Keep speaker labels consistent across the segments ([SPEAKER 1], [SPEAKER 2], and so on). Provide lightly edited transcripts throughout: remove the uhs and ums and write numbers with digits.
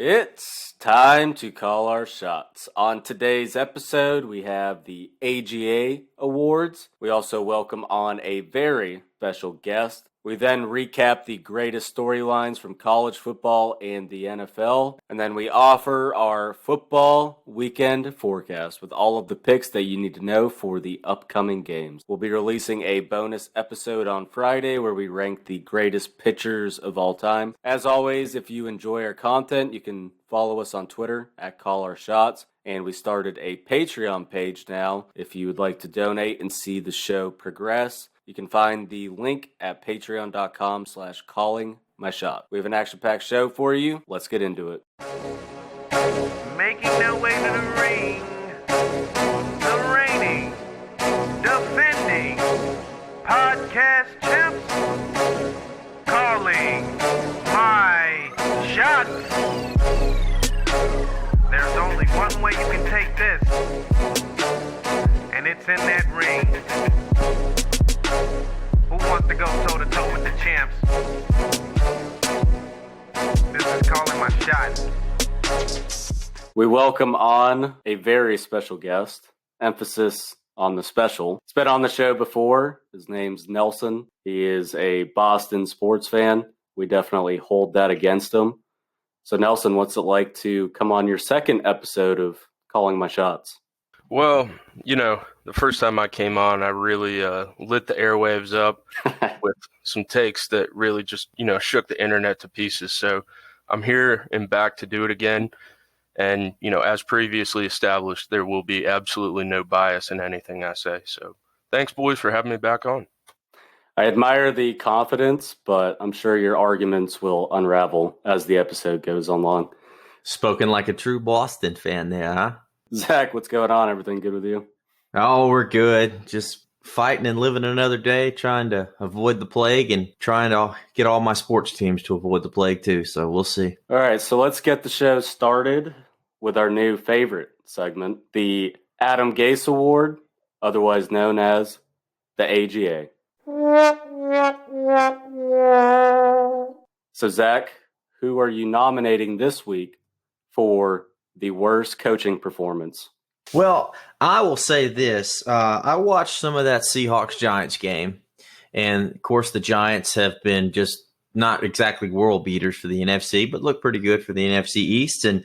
[SPEAKER 1] It's time to call our shots. On today's episode, we have the AGA Awards. We also welcome on a very special guest. We then recap the greatest storylines from college football and the NFL. And then we offer our football weekend forecast with all of the picks that you need to know for the upcoming games. We'll be releasing a bonus episode on Friday where we rank the greatest pitchers of all time. As always, if you enjoy our content, you can follow us on Twitter at Call Our Shots. And we started a Patreon page now if you would like to donate and see the show progress. You can find the link at patreon.com/callingmyshot. We have an action-packed show for you. Let's get into it.
[SPEAKER 2] Making their way to the ring, the reigning, defending podcast champs, calling my shots. There's only one way you can take this, and it's in that ring. Who wants to go toe-to-toe with the champs? This is calling my shot.
[SPEAKER 1] We welcome on a very special guest, emphasis on the special. He's been on the show before. His name's Nelson. He is a Boston sports fan. We definitely hold that against him. So Nelson, what's it like to come on your second episode of Calling My Shots?
[SPEAKER 3] Well, the first time I came on, I really lit the airwaves up with some takes that really just, shook the internet to pieces. So I'm here and back to do it again. And, as previously established, there will be absolutely no bias in anything I say. So thanks, boys, for having me back on.
[SPEAKER 1] I admire the confidence, but I'm sure your arguments will unravel as the episode goes along.
[SPEAKER 4] Spoken like a true Boston fan there, huh?
[SPEAKER 1] Zach, what's going on? Everything good with you?
[SPEAKER 4] Oh, we're good. Just fighting and living another day, trying to avoid the plague and trying to get all my sports teams to avoid the plague too. So we'll see.
[SPEAKER 1] All right, so let's get the show started with our new favorite segment, the Adam Gase Award, otherwise known as the AGA. So, Zach, who are you nominating this week for the worst coaching performance?
[SPEAKER 4] Well, I will say this. I watched some of that Seahawks-Giants game, and, of course, the Giants have been just not exactly world beaters for the NFC, but look pretty good for the NFC East, and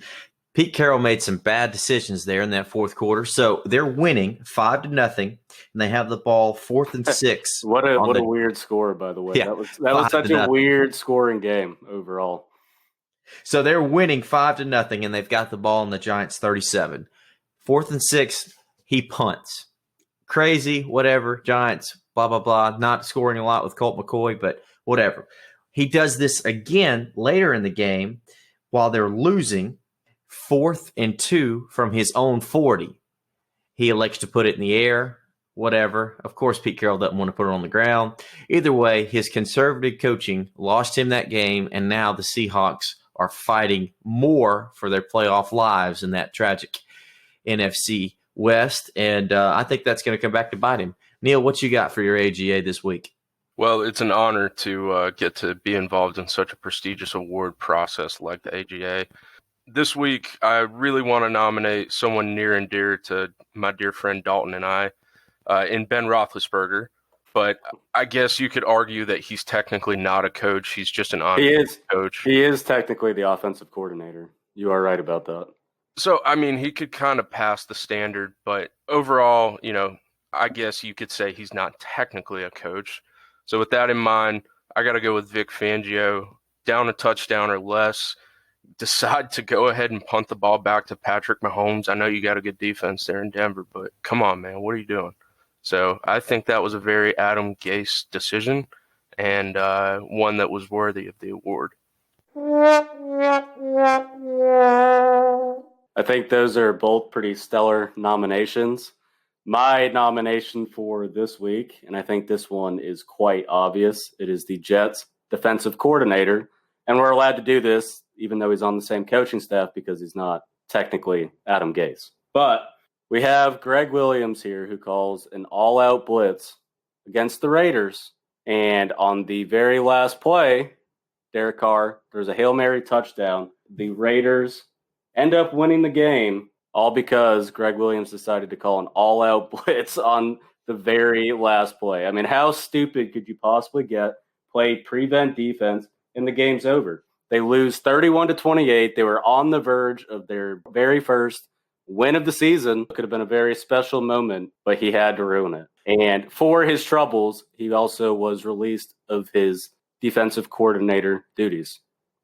[SPEAKER 4] Pete Carroll made some bad decisions there in that fourth quarter. So they're winning 5-0, and they have the ball 4th and 6.
[SPEAKER 1] What a weird score, by the way.
[SPEAKER 4] Yeah,
[SPEAKER 1] that was such a weird scoring game overall.
[SPEAKER 4] So they're winning 5-0, and they've got the ball in the Giants 37. 4th and 6, he punts. Crazy, whatever. Giants, blah, blah, blah. Not scoring a lot with Colt McCoy, but whatever. He does this again later in the game while they're losing. 4th and 2 from his own 40. He elects to put it in the air, whatever. Of course, Pete Carroll doesn't want to put it on the ground. Either way, his conservative coaching lost him that game, and now the Seahawks are fighting more for their playoff lives in that tragic NFC West, and I think that's going to come back to bite him. Neil, what you got for your AGA this week?
[SPEAKER 3] Well, it's an honor to get to be involved in such a prestigious award process like the AGA. This week, I really want to nominate someone near and dear to my dear friend Dalton and I, in Ben Roethlisberger. But I guess you could argue that he's technically not a coach. He's just an honest coach.
[SPEAKER 1] He is technically the offensive coordinator. You are right about that.
[SPEAKER 3] So, I mean, he could kind of pass the standard. But overall, I guess you could say he's not technically a coach. So with that in mind, I got to go with Vic Fangio. Down a touchdown or less. Decide to go ahead and punt the ball back to Patrick Mahomes. I know you got a good defense there in Denver, but come on, man, what are you doing? So I think that was a very Adam Gase decision and one that was worthy of the award.
[SPEAKER 1] I think those are both pretty stellar nominations. My nomination for this week, and I think this one is quite obvious, it is the Jets defensive coordinator. And we're allowed to do this even though he's on the same coaching staff because he's not technically Adam Gase. But we have Greg Williams here who calls an all-out blitz against the Raiders. And on the very last play, Derek Carr, there's a Hail Mary touchdown. the Raiders end up winning the game, all because Greg Williams decided to call an all-out blitz on the very last play. I mean, how stupid could you possibly get? Play prevent defense, and the game's over. They lose 31-28. They were on the verge of their very first win of the season. Could have been a very special moment, but he had to ruin it. And for his troubles, he also was released of his defensive coordinator duties.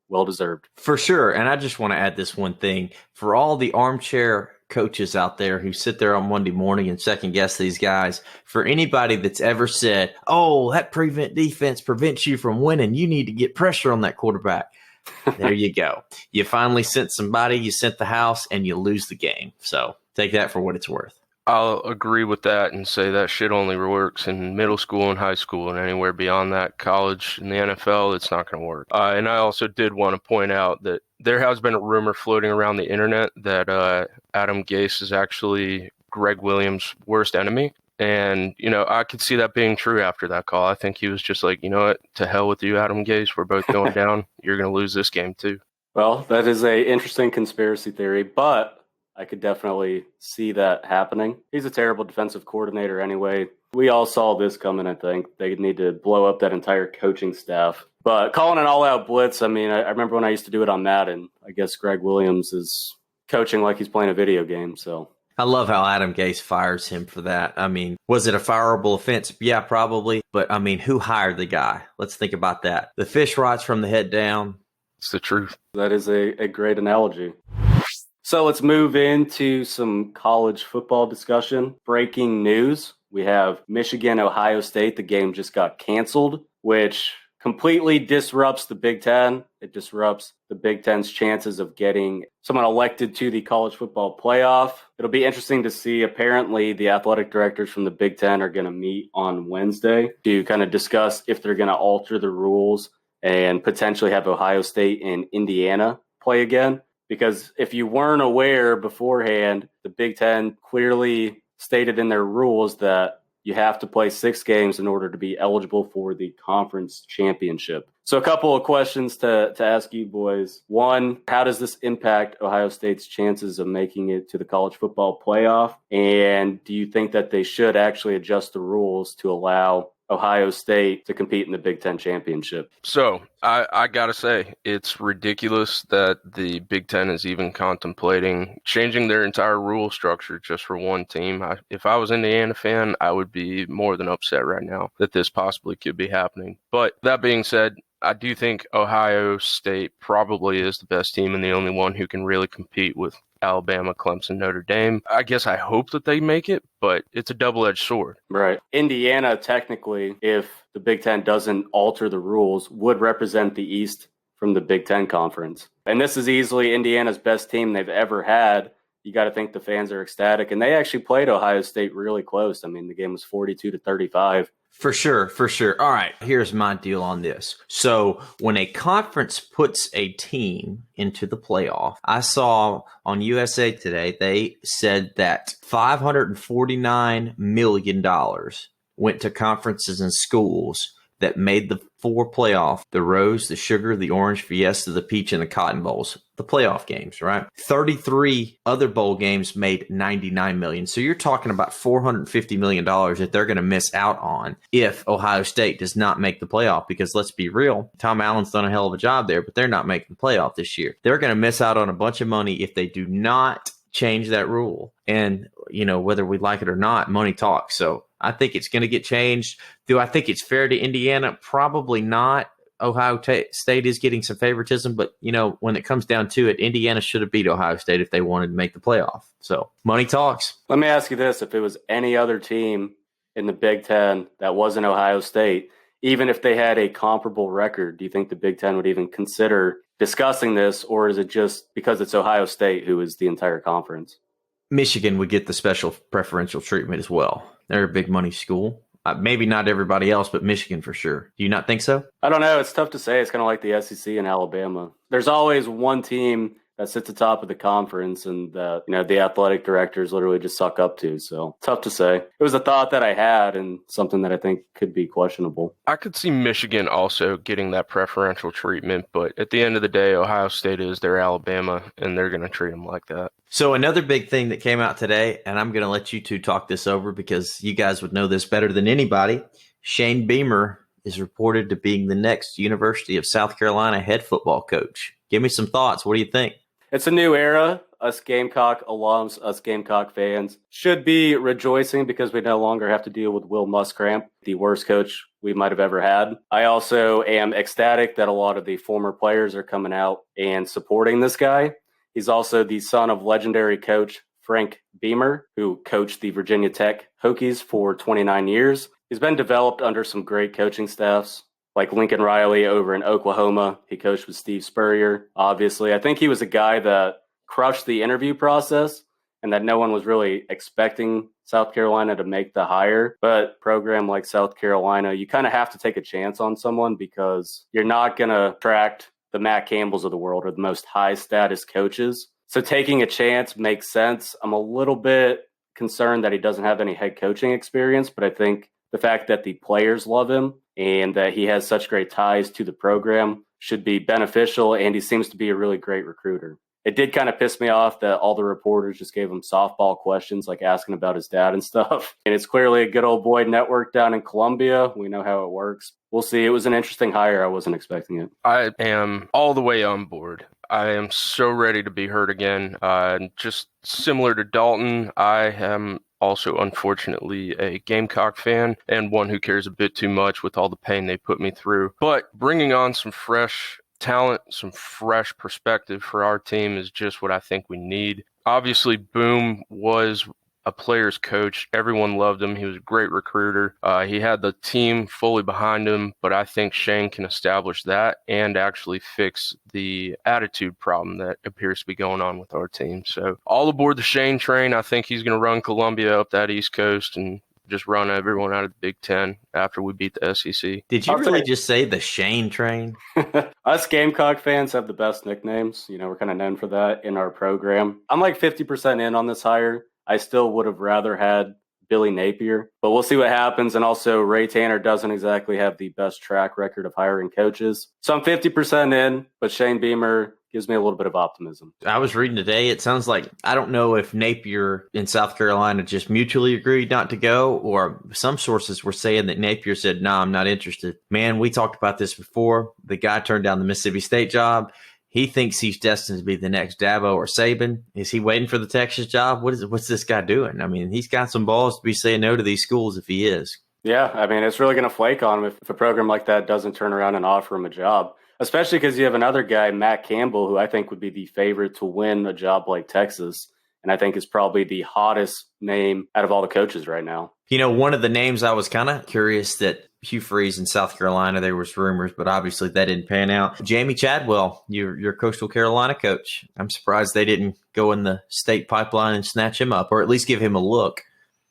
[SPEAKER 1] Well deserved.
[SPEAKER 4] For sure. And I just want to add this one thing. For all the armchair coaches out there who sit there on Monday morning and second guess these guys, for anybody that's ever said, oh, that prevent defense prevents you from winning, you need to get pressure on that quarterback. There you go. You finally sent somebody, you sent the house, and you lose the game. So take that for what it's worth.
[SPEAKER 3] I'll agree with that and say that shit only works in middle school and high school, and anywhere beyond that, college and the NFL, it's not going to work. And I also did want to point out that there has been a rumor floating around the internet that Adam Gase is actually Greg Williams' worst enemy. And, I could see that being true after that call. I think he was just like, you know what, to hell with you, Adam Gase. We're both going down. You're going to lose this game too.
[SPEAKER 1] Well, that is a interesting conspiracy theory, but I could definitely see that happening. He's a terrible defensive coordinator anyway. We all saw this coming, I think. They need to blow up that entire coaching staff. But calling an all-out blitz, I mean, I remember when I used to do it on Madden. I guess Greg Williams is coaching like he's playing a video game, so.
[SPEAKER 4] I love how Adam Gase fires him for that. I mean, was it a fireable offense? Yeah, probably. But, I mean, who hired the guy? Let's think about that. The fish rots from the head down.
[SPEAKER 3] It's the truth.
[SPEAKER 1] That is a great analogy. So let's move into some college football discussion. Breaking news. We have Michigan, Ohio State. The game just got canceled, which completely disrupts the Big Ten. It disrupts the Big Ten's chances of getting someone elected to the college football playoff. It'll be interesting to see. Apparently, the athletic directors from the Big Ten are going to meet on Wednesday to kind of discuss if they're going to alter the rules and potentially have Ohio State and Indiana play again. Because if you weren't aware beforehand, the Big Ten clearly stated in their rules that you have to play 6 games in order to be eligible for the conference championship. So a couple of questions to ask you boys. One, how does this impact Ohio State's chances of making it to the college football playoff? And do you think that they should actually adjust the rules to allow Ohio State to compete in the Big Ten championship?
[SPEAKER 3] So I got to say, it's ridiculous that the Big Ten is even contemplating changing their entire rule structure just for one team. If I was an Indiana fan, I would be more than upset right now that this possibly could be happening. But that being said, I do think Ohio State probably is the best team and the only one who can really compete with Alabama, Clemson, Notre Dame. I guess I hope that they make it, but it's a double-edged sword.
[SPEAKER 1] Right. Indiana, technically, if the Big Ten doesn't alter the rules, would represent the East from the Big Ten Conference. And this is easily Indiana's best team they've ever had. You got to think the fans are ecstatic. And they actually played Ohio State really close. I mean, the game was 42-35.
[SPEAKER 4] For sure. All right, here's my deal on this. So when a conference puts a team into the playoff, I saw on USA Today, they said that $549 million went to conferences and schools that made the 4 playoff, the Rose, the Sugar, the Orange, Fiesta, the Peach, and the Cotton Bowls, the playoff games, right? 33 other bowl games made $99 million. So you're talking about $450 million that they're going to miss out on if Ohio State does not make the playoff. Because let's be real, Tom Allen's done a hell of a job there, but they're not making the playoff this year. They're going to miss out on a bunch of money if they do not change that rule. And, whether we like it or not, money talks. So I think it's going to get changed. Do I think it's fair to Indiana? Probably not. Ohio State is getting some favoritism, but, when it comes down to it, Indiana should have beat Ohio State if they wanted to make the playoff. So money talks.
[SPEAKER 1] Let me ask you this. If it was any other team in the Big Ten that wasn't Ohio State, even if they had a comparable record, do you think the Big Ten would even consider discussing this, or is it just because it's Ohio State who is the entire conference?
[SPEAKER 4] Michigan would get the special preferential treatment as well. They're a big money school. Maybe not everybody else, but Michigan for sure. Do you not think so?
[SPEAKER 1] I don't know. It's tough to say. It's kind of like the SEC and Alabama. There's always one team that sits atop of the conference and that, the athletic directors literally just suck up to. So tough to say. It was a thought that I had and something that I think could be questionable.
[SPEAKER 3] I could see Michigan also getting that preferential treatment, but at the end of the day, Ohio State is their Alabama, and they're going to treat them like that.
[SPEAKER 4] So another big thing that came out today, and I'm going to let you two talk this over because you guys would know this better than anybody. Shane Beamer is reported to being the next University of South Carolina head football coach. Give me some thoughts. What do you think?
[SPEAKER 1] It's a new era. Us Gamecock alums, us Gamecock fans should be rejoicing because we no longer have to deal with Will Muschamp, the worst coach we might have ever had. I also am ecstatic that a lot of the former players are coming out and supporting this guy. He's also the son of legendary coach Frank Beamer, who coached the Virginia Tech Hokies for 29 years. He's been developed under some great coaching staffs, like Lincoln Riley over in Oklahoma. He coached with Steve Spurrier, obviously. I think he was a guy that crushed the interview process and that no one was really expecting South Carolina to make the hire. But a program like South Carolina, you kind of have to take a chance on someone because you're not going to attract the Matt Campbells of the world or the most high-status coaches. So taking a chance makes sense. I'm a little bit concerned that he doesn't have any head coaching experience, but I think the fact that the players love him and that he has such great ties to the program should be beneficial, and he seems to be a really great recruiter. It did kind of piss me off that all the reporters just gave him softball questions, like asking about his dad and stuff. And it's clearly a good old boy network down in Columbia. We know how it works. We'll see. It was an interesting hire. I wasn't expecting it.
[SPEAKER 3] I am all the way on board. I am so ready to be heard again. Just similar to Dalton, I am also, unfortunately, a Gamecock fan and one who cares a bit too much with all the pain they put me through. But bringing on some fresh talent, some fresh perspective for our team is just what I think we need. Obviously, Boom was a player's coach. Everyone loved him. He was a great recruiter. He had the team fully behind him, but I think Shane can establish that and actually fix the attitude problem that appears to be going on with our team. So all aboard the Shane train. I think he's going to run Columbia up that East Coast and just run everyone out of the Big Ten after we beat the SEC.
[SPEAKER 4] Did you really just say the Shane train?
[SPEAKER 1] Us Gamecock fans have the best nicknames. We're kind of known for that in our program. I'm like 50% in on this hire. I still would have rather had Billy Napier, but we'll see what happens. And also, Ray Tanner doesn't exactly have the best track record of hiring coaches. So I'm 50% in, but Shane Beamer gives me a little bit of optimism.
[SPEAKER 4] I was reading today. It sounds like, I don't know if Napier in South Carolina just mutually agreed not to go, or some sources were saying that Napier said, no, I'm not interested. Man, we talked about this before. The guy turned down the Mississippi State job. He thinks he's destined to be the next Dabo or Saban. Is he waiting for the Texas job? What's this guy doing? I mean, he's got some balls to be saying no to these schools if he is.
[SPEAKER 1] Yeah, I mean, it's really going to flake on him if a program like that doesn't turn around and offer him a job, especially because you have another guy, Matt Campbell, who I think would be the favorite to win a job like Texas. And I think is probably the hottest name out of all the coaches right now.
[SPEAKER 4] One of the names I was kind of curious that Hugh Freeze in South Carolina, there was rumors, but obviously that didn't pan out. Jamie Chadwell, your Coastal Carolina coach. I'm surprised they didn't go in the state pipeline and snatch him up, or at least give him a look.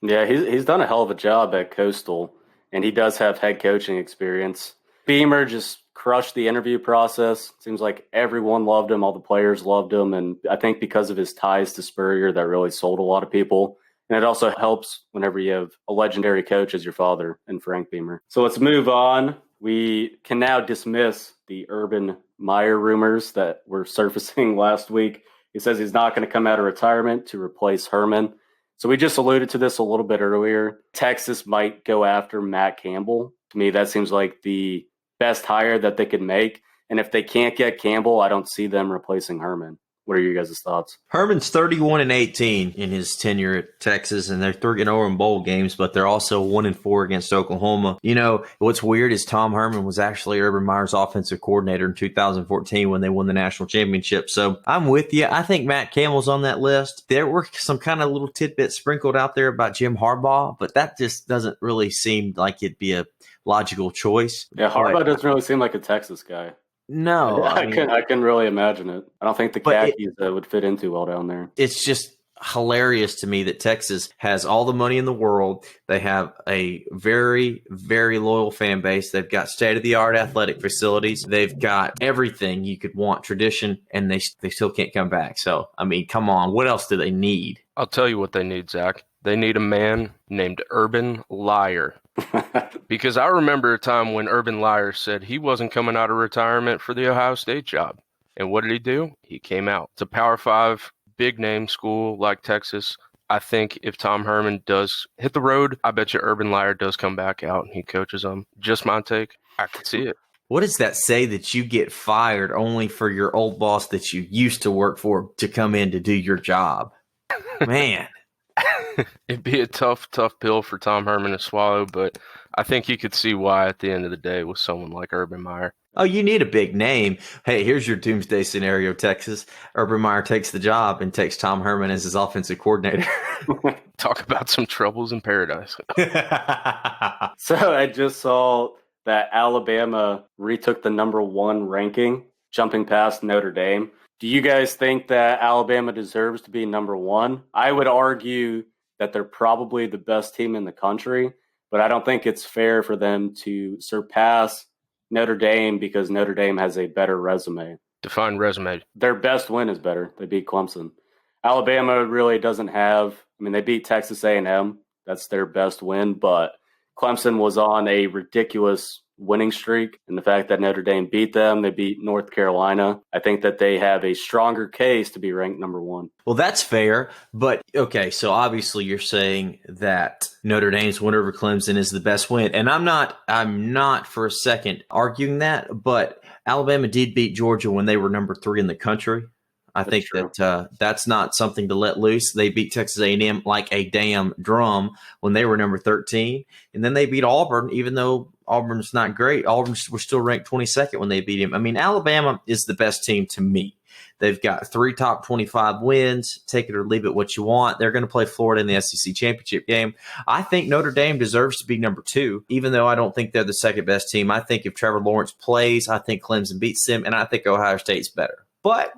[SPEAKER 1] Yeah, he's done a hell of a job at Coastal, and he does have head coaching experience. Beamer just crushed the interview process. Seems like everyone loved him. All the players loved him. And I think because of his ties to Spurrier, that really sold a lot of people. And it also helps whenever you have a legendary coach as your father and Frank Beamer. So let's move on. We can now dismiss the Urban Meyer rumors that were surfacing last week. He says he's not going to come out of retirement to replace Herman. So we just alluded to this a little bit earlier. Texas might go after Matt Campbell. To me, that seems like the best hire that they could make. And if they can't get Campbell, I don't see them replacing Herman. What are your guys' thoughts?
[SPEAKER 4] Herman's 31-18 in his tenure at Texas, and they're 3-0 in bowl games, but they're also 1-4 against Oklahoma. What's weird is Tom Herman was actually Urban Meyer's offensive coordinator in 2014 when they won the national championship. So I'm with you. I think Matt Campbell's on that list. There were some kind of little tidbits sprinkled out there about Jim Harbaugh, but that just doesn't really seem like it'd be a logical choice.
[SPEAKER 1] Yeah, Harbaugh doesn't really seem like a Texas guy.
[SPEAKER 4] No.
[SPEAKER 1] I can really imagine it. I don't think the khakis would fit in too well down there.
[SPEAKER 4] It's just, hilarious to me that Texas has all the money in the world. They have a very, very loyal fan base. They've got state-of-the-art athletic facilities. They've got everything you could want, tradition, and they still can't come back. So, I mean, come on. What else do they need?
[SPEAKER 3] I'll tell you what they need, Zach. They need a man named Urban Liar. Because I remember a time when Urban Liar said he wasn't coming out of retirement for the Ohio State job. And what did he do? He came out. It's a Power 5 big name school like Texas. I think if Tom Herman does hit the road, I bet you Urban Liar does come back out and he coaches them. Just my take. I could see it.
[SPEAKER 4] What does that say that you get fired only for your old boss that you used to work for to come in to do your job? Man.
[SPEAKER 3] It'd be a tough pill for Tom Herman to swallow, but I think you could see why at the end of the day with someone like Urban Meyer.
[SPEAKER 4] Oh, you need a big name. Hey, here's your doomsday scenario, Texas. Urban Meyer takes the job and takes Tom Herman as his offensive coordinator.
[SPEAKER 3] Talk about some troubles in paradise.
[SPEAKER 1] So I just saw that Alabama retook the number 1 ranking, jumping past Notre Dame. Do you guys think that Alabama deserves to be number 1? I would argue that they're probably the best team in the country, but I don't think it's fair for them to surpass Notre Dame because Notre Dame has a better resume.
[SPEAKER 3] Define resume.
[SPEAKER 1] Their best win is better. They beat Clemson. Alabama really doesn't have – I mean, they beat Texas A&M. That's their best win, but Clemson was on a ridiculous winning streak, and the fact that Notre Dame beat them, they beat North Carolina, I think that they have a stronger case to be ranked number 1.
[SPEAKER 4] Well, that's fair, but okay, so obviously you're saying that Notre Dame's win over Clemson is the best win, and I'm not for a second arguing that, but Alabama did beat Georgia when they were number 3 in the country. I think that that's not something to let loose. They beat Texas A&M like a damn drum when they were number 13. And then they beat Auburn, even though Auburn's not great. Auburn was still ranked 22nd when they beat him. I mean, Alabama is the best team to me. They've got 3 top 25 wins. Take it or leave it what you want. They're going to play Florida in the SEC championship game. I think Notre Dame deserves to be number 2, even though I don't think they're the second best team. I think if Trevor Lawrence plays, I think Clemson beats them, and I think Ohio State's better. But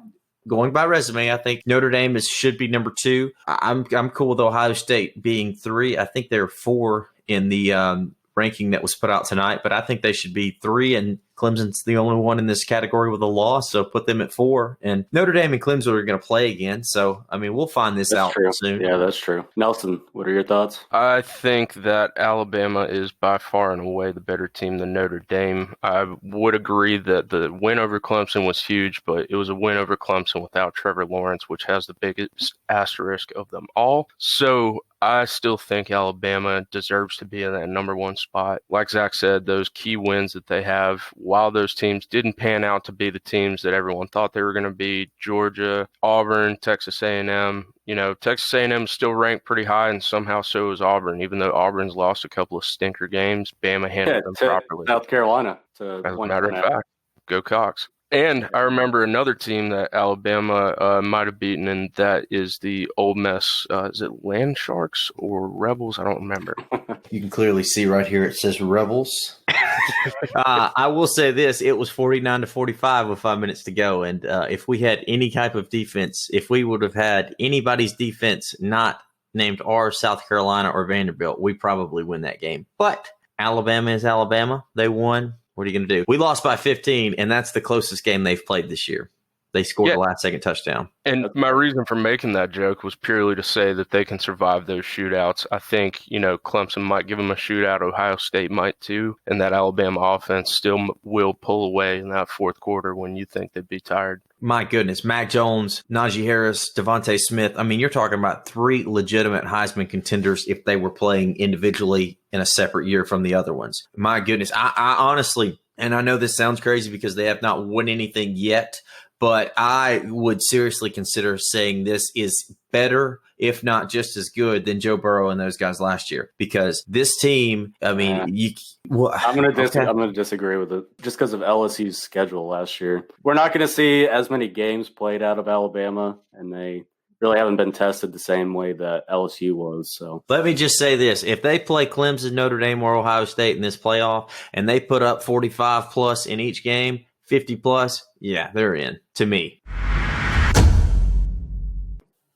[SPEAKER 4] going by resume, I think Notre Dame should be number 2. I'm cool with Ohio State being 3. I think they're 4 in the ranking that was put out tonight, but I think they should be 3, and Clemson's the only one in this category with a loss, so put them at 4. And Notre Dame and Clemson are going to play again, so, I mean, we'll find this out soon.
[SPEAKER 1] Yeah, that's true. Nelson, what are your thoughts?
[SPEAKER 3] I think that Alabama is by far and away the better team than Notre Dame. I would agree that the win over Clemson was huge, but it was a win over Clemson without Trevor Lawrence, which has the biggest asterisk of them all. So I still think Alabama deserves to be in that number 1 spot. Like Zach said, those key wins that they have, while those teams didn't pan out to be the teams that everyone thought they were going to be, Georgia, Auburn, Texas A&M, Texas A&M is still ranked pretty high, and somehow so is Auburn, even though Auburn's lost a couple of stinker games. Bama handled them properly.
[SPEAKER 1] South Carolina.
[SPEAKER 3] As a matter of fact, go Cox. And I remember another team that Alabama might have beaten, and that is the Ole Miss. Is it Land Sharks or Rebels? I don't remember.
[SPEAKER 4] You can clearly see right here it says Rebels. I will say this. It was 49-45 with 5 minutes to go. And if we had any type of defense, if we would have had anybody's defense not named ours, South Carolina, or Vanderbilt, we probably win that game. But Alabama is Alabama. They won. What are you going to do? We lost by 15, and that's the closest game they've played this year. They scored the last-second touchdown.
[SPEAKER 3] And my reason for making that joke was purely to say that they can survive those shootouts. I think, Clemson might give them a shootout. Ohio State might too. And that Alabama offense still will pull away in that fourth quarter when you think they'd be tired.
[SPEAKER 4] My goodness. Mac Jones, Najee Harris, Devontae Smith. I mean, you're talking about 3 legitimate Heisman contenders if they were playing individually in a separate year from the other ones. My goodness. I honestly, and I know this sounds crazy because they have not won anything yet, but I would seriously consider saying this is better, if not just as good, than Joe Burrow and those guys last year. Because this team, I mean,
[SPEAKER 1] I'm going to disagree with it just because of LSU's schedule last year. We're not going to see as many games played out of Alabama, and they really haven't been tested the same way that LSU was. So
[SPEAKER 4] let me just say this. If they play Clemson, Notre Dame, or Ohio State in this playoff, and they put up 45-plus in each game, 50-plus, yeah, they're in, to me.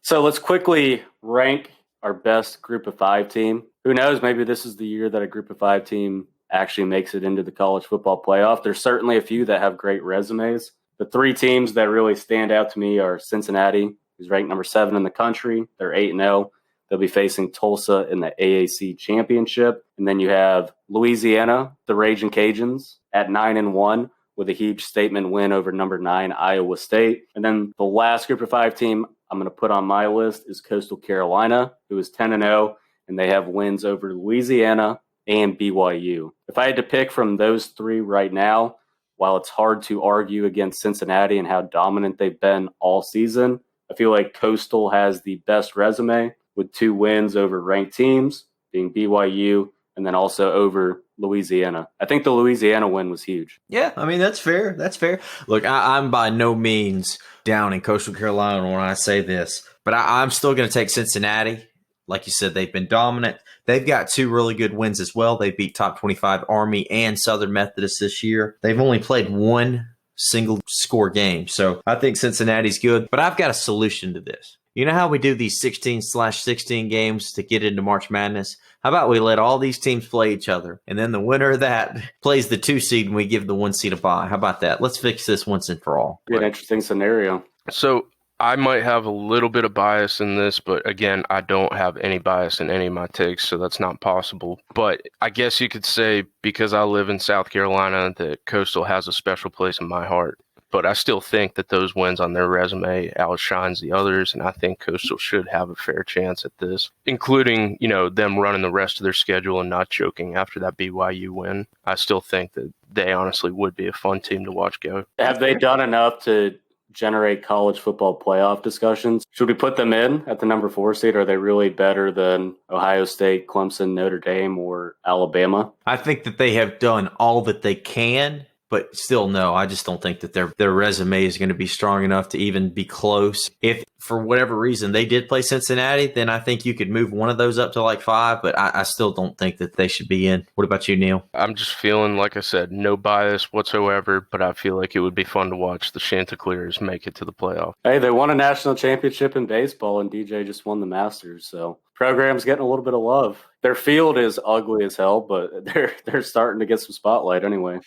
[SPEAKER 1] So let's quickly rank our best group of 5 team. Who knows? Maybe this is the year that a group of 5 team actually makes it into the college football playoff. There's certainly a few that have great resumes. The 3 teams that really stand out to me are Cincinnati, who's ranked number 7 in the country. They're 8-0. They'll be facing Tulsa in the AAC championship. And then you have Louisiana, the Raging Cajuns, at 9-1 with a huge statement win over number 9 Iowa State. And then the last group of 5 team I'm going to put on my list is Coastal Carolina, who is 10-0, and they have wins over Louisiana and BYU. If I had to pick from those 3 right now, while it's hard to argue against Cincinnati and how dominant they've been all season, I feel like Coastal has the best resume with 2 wins over ranked teams, being BYU and then also over Louisiana. I think the Louisiana win was huge.
[SPEAKER 4] Yeah, I mean, that's fair. That's fair. Look, I'm by no means down in Coastal Carolina when I say this, but I'm still going to take Cincinnati. Like you said, they've been dominant. They've got 2 really good wins as well. They beat top 25 Army and Southern Methodist this year. They've only played 1 single score game. So I think Cincinnati's good, but I've got a solution to this. You know how we do these 16/16 games to get into March Madness? How about we let all these teams play each other, and then the winner of that plays the 2 seed, and we give the 1 seed a bye? How about that? Let's fix this once and for all.
[SPEAKER 1] Be an interesting scenario.
[SPEAKER 3] So I might have a little bit of bias in this, but again, I don't have any bias in any of my takes, so that's not possible. But I guess you could say, because I live in South Carolina, that Coastal has a special place in my heart. But I still think that those wins on their resume outshines the others, and I think Coastal should have a fair chance at this, including, them running the rest of their schedule and not choking after that BYU win. I still think that they honestly would be a fun team to watch go.
[SPEAKER 1] Have they done enough to generate college football playoff discussions? Should we put them in at the number 4 seed? Are they really better than Ohio State, Clemson, Notre Dame, or Alabama?
[SPEAKER 4] I think that they have done all that they can. But still, no, I just don't think that their resume is going to be strong enough to even be close. If, for whatever reason, they did play Cincinnati, then I think you could move one of those up to like 5, but I still don't think that they should be in. What about you, Neil?
[SPEAKER 3] I'm just feeling, like I said, no bias whatsoever, but I feel like it would be fun to watch the Chanticleers make it to the playoff.
[SPEAKER 1] Hey, they won a national championship in baseball, and DJ just won the Masters, so program's getting a little bit of love. Their field is ugly as hell, but they're starting to get some spotlight anyway.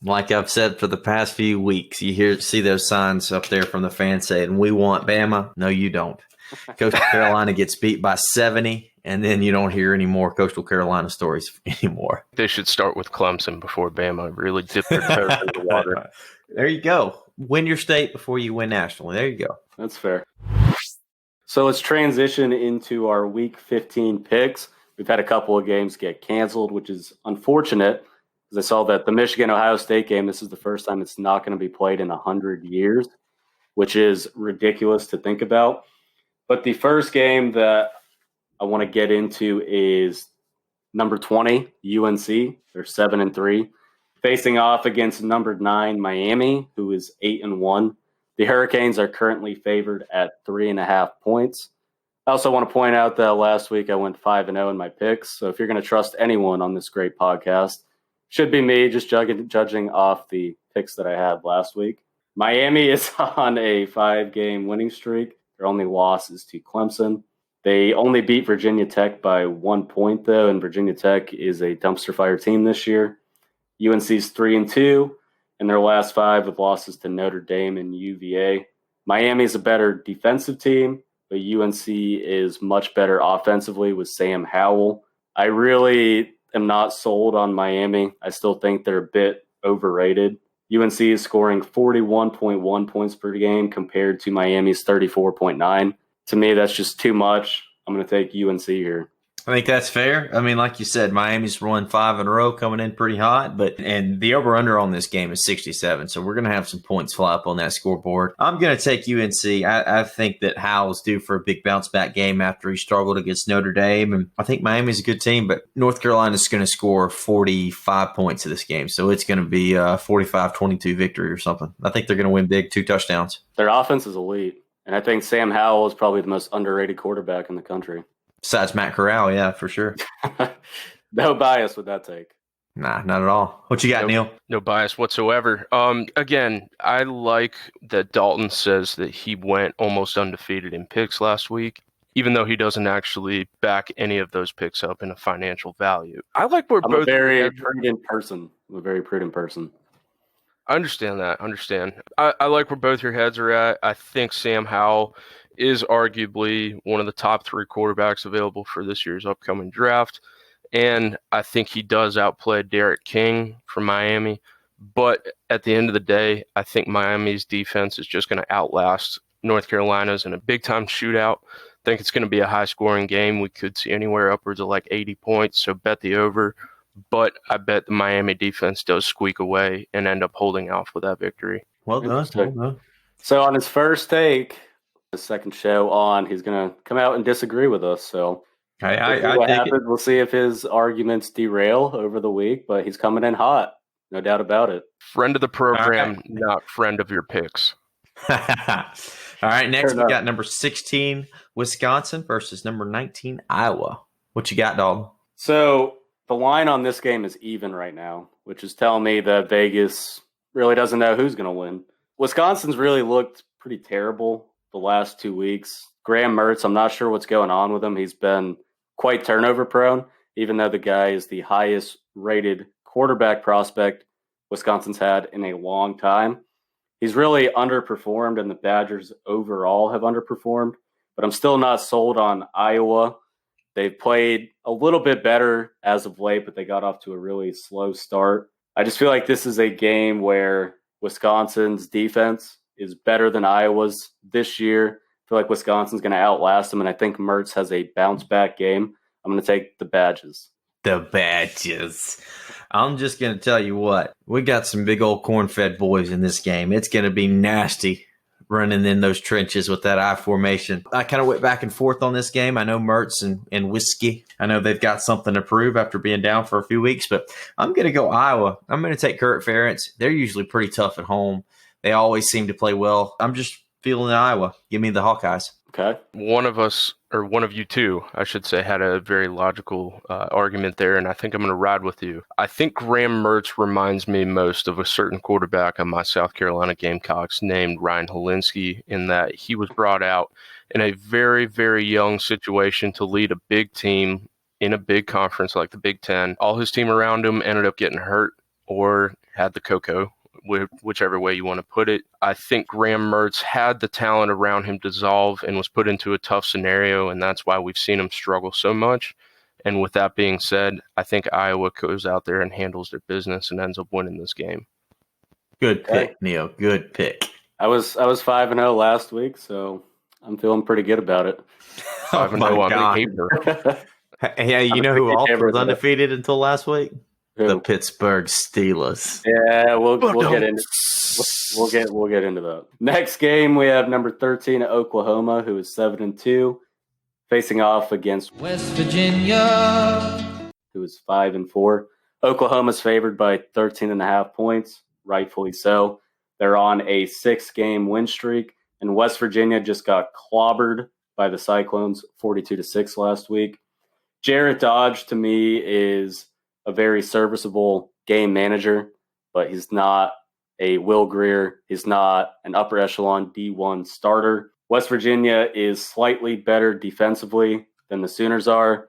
[SPEAKER 4] Like I've said for the past few weeks, you see those signs up there from the fans saying, "We want Bama." No, you don't. Coastal Carolina gets beat by 70, and then you don't hear any more Coastal Carolina stories anymore.
[SPEAKER 3] They should start with Clemson before Bama really dip their toes in the water.
[SPEAKER 4] There you go. Win your state before you win nationally. There you go.
[SPEAKER 1] That's fair. So let's transition into our Week 15 picks. We've had a couple of games get canceled, which is unfortunate. Because I saw that the Michigan-Ohio State game, this is the first time it's not going to be played in 100 years, which is ridiculous to think about. But the first game that I want to get into is number 20, UNC. They're 7-3, facing off against number 9, Miami, who is 8-1. The Hurricanes are currently favored at 3.5 points. I also want to point out that last week I went 5-0 in my picks. So if you're going to trust anyone on this great podcast, should be me, just judging off the picks that I had last week. Miami is on a 5-game winning streak. Their only loss is to Clemson. They only beat Virginia Tech by 1 point, though, and Virginia Tech is a dumpster fire team this year. UNC's 3-2, and their last 5 with losses to Notre Dame and UVA. Miami's a better defensive team, but UNC is much better offensively with Sam Howell. I really am not sold on Miami. I still think they're a bit overrated. UNC is scoring 41.1 points per game compared to Miami's 34.9. To me, that's just too much. I'm going to take UNC here.
[SPEAKER 4] I think that's fair. I mean, like you said, Miami's won 5 in a row, coming in pretty hot. And the over-under on this game is 67, so we're going to have some points fly up on that scoreboard. I'm going to take UNC. I think that Howell's due for a big bounce-back game after he struggled against Notre Dame. And I think Miami's a good team, but North Carolina's going to score 45 points in this game, so it's going to be a 45-22 victory or something. I think they're going to win big, 2 touchdowns.
[SPEAKER 1] Their offense is elite, and I think Sam Howell is probably the most underrated quarterback in the country.
[SPEAKER 4] Besides Matt Corral, yeah, for sure.
[SPEAKER 1] No bias with that take.
[SPEAKER 4] Nah, not at all. What you got,
[SPEAKER 3] Nope.
[SPEAKER 4] Neil?
[SPEAKER 3] No bias whatsoever. Again, I like that Dalton says that he went almost undefeated in picks last week, even though he doesn't actually back any of those picks up in a financial value. I like where
[SPEAKER 1] I'm a
[SPEAKER 3] both
[SPEAKER 1] very prudent person. I'm a very prudent person.
[SPEAKER 3] I understand that. I like where both your heads are at. I think Sam Howell is arguably one of the top 3 quarterbacks available for this year's upcoming draft. And I think he does outplay Derek King from Miami. But at the end of the day, I think Miami's defense is just going to outlast North Carolina's in a big-time shootout. I think it's going to be a high-scoring game. We could see anywhere upwards of like 80 points, so bet the over. But I bet the Miami defense does squeak away and end up holding off with that victory.
[SPEAKER 4] Well done. Well done.
[SPEAKER 1] So on his first take, the second show on, he's going to come out and disagree with us. So
[SPEAKER 4] I
[SPEAKER 1] what
[SPEAKER 4] dig
[SPEAKER 1] happens. We'll see if his arguments derail over the week, but he's coming in hot. No doubt about it.
[SPEAKER 3] Friend of the program,
[SPEAKER 4] right.
[SPEAKER 3] not friend of your picks.
[SPEAKER 4] All right, next
[SPEAKER 1] Turn
[SPEAKER 4] we
[SPEAKER 1] up.
[SPEAKER 4] got number 16, Wisconsin versus number 19, Iowa. What you got, dog?
[SPEAKER 1] So the line on this game is even right now, which is telling me that Vegas really doesn't know who's going to win. Wisconsin's really looked pretty terrible the last 2 weeks. Graham Mertz, I'm not sure what's going on with him. He's been quite turnover prone, even though the guy is the highest rated quarterback prospect Wisconsin's had in a long time. He's really underperformed, and the Badgers overall have underperformed. But I'm still not sold on Iowa. They've played a little bit better as of late, but they got off to a really slow start. I just feel like this is a game where Wisconsin's defense is better than Iowa's this year. I feel like Wisconsin's going to outlast them, and I think Mertz has a bounce-back game. I'm going to take the Badgers.
[SPEAKER 4] The Badgers. I'm just going to tell you what. We got some big old corn-fed boys in this game. It's going to be nasty running in those trenches with that I formation. I kind of went back and forth on this game. I know Mertz and Whiskey, I know they've got something to prove after being down for a few weeks, but I'm going to go Iowa. I'm going to take Kurt Ferentz. They're usually pretty tough at home. They always seem to play well. I'm just feeling Iowa. Give me the Hawkeyes.
[SPEAKER 1] Okay.
[SPEAKER 3] One of you two, I should say, had a very logical argument there, and I think I'm going to ride with you. I think Graham Mertz reminds me most of a certain quarterback on my South Carolina Gamecocks named Ryan Helinski, in that he was brought out in a very, very young situation to lead a big team in a big conference like the Big Ten. All his team around him ended up getting hurt or had the cocoa, whichever way you want to put it. I think Graham Mertz had the talent around him dissolve and was put into a tough scenario, and that's why we've seen him struggle so much. And with that being said, I think Iowa goes out there and handles their business and ends up winning this game.
[SPEAKER 4] Good pick, Neil. Good pick.
[SPEAKER 1] I was 5-0 last week, so I'm feeling pretty good about it.
[SPEAKER 3] 5-0 on the paper.
[SPEAKER 4] Hey, you know who also was undefeated until last week?
[SPEAKER 1] Who?
[SPEAKER 4] The Pittsburgh Steelers.
[SPEAKER 1] Yeah, we'll get into that. Next game, we have number 13 Oklahoma, who is 7-2, facing off against
[SPEAKER 5] West Virginia,
[SPEAKER 1] who is 5-4. Oklahoma's favored by 13.5 points, rightfully so. They're on a 6-game win streak, and West Virginia just got clobbered by the Cyclones 42-6 last week. Jarrett Dodge, to me, is a very serviceable game manager, but he's not a Will Grier. He's not an upper echelon D1 starter. West Virginia is slightly better defensively than the Sooners are,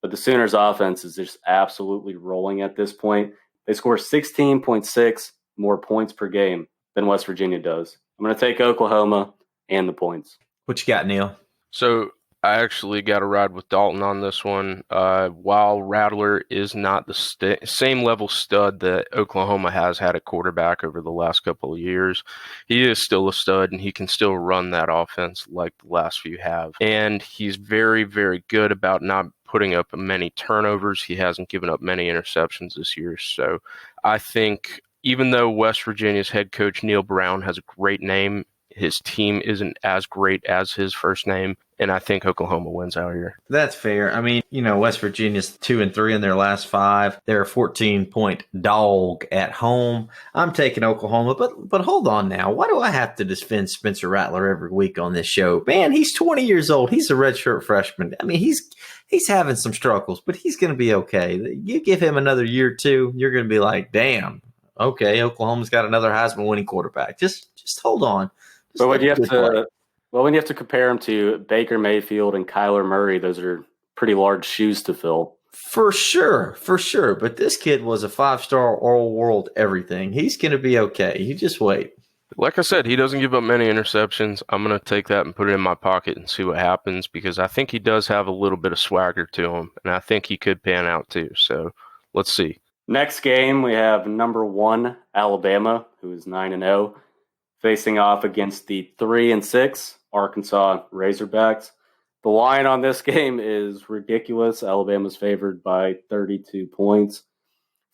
[SPEAKER 1] but the Sooners offense is just absolutely rolling at this point. They score 16.6 more points per game than West Virginia does. I'm going to take Oklahoma and the points.
[SPEAKER 4] What you got, Neil?
[SPEAKER 3] So I actually got to ride with Dalton on this one. While Rattler is not the same level stud that Oklahoma has had at quarterback over the last couple of years, he is still a stud, and he can still run that offense like the last few have. And he's very, very good about not putting up many turnovers. He hasn't given up many interceptions this year. So I think even though West Virginia's head coach Neil Brown has a great name His team isn't as great as his first name, and I think Oklahoma wins out here.
[SPEAKER 4] That's fair. I mean, West Virginia's 2-3 in their last 5. They're a 14-point dog at home. I'm taking Oklahoma, but hold on now. Why do I have to defend Spencer Rattler every week on this show? Man, he's 20 years old. He's a redshirt freshman. I mean, he's having some struggles, but he's going to be okay. You give him another year or two, you're going to be like, damn, okay, Oklahoma's got another Heisman winning quarterback. Just hold on.
[SPEAKER 1] But when you have to compare him to Baker Mayfield and Kyler Murray, those are pretty large shoes to fill.
[SPEAKER 4] For sure. But this kid was a 5-star all-world everything. He's going to be okay. You just wait.
[SPEAKER 3] Like I said, he doesn't give up many interceptions. I'm going to take that and put it in my pocket and see what happens because I think he does have a little bit of swagger to him, and I think he could pan out too. So let's see.
[SPEAKER 1] Next game, we have number 1 Alabama, who is 9-0. Facing off against the 3-6 Arkansas Razorbacks. The line on this game is ridiculous. Alabama's favored by 32 points.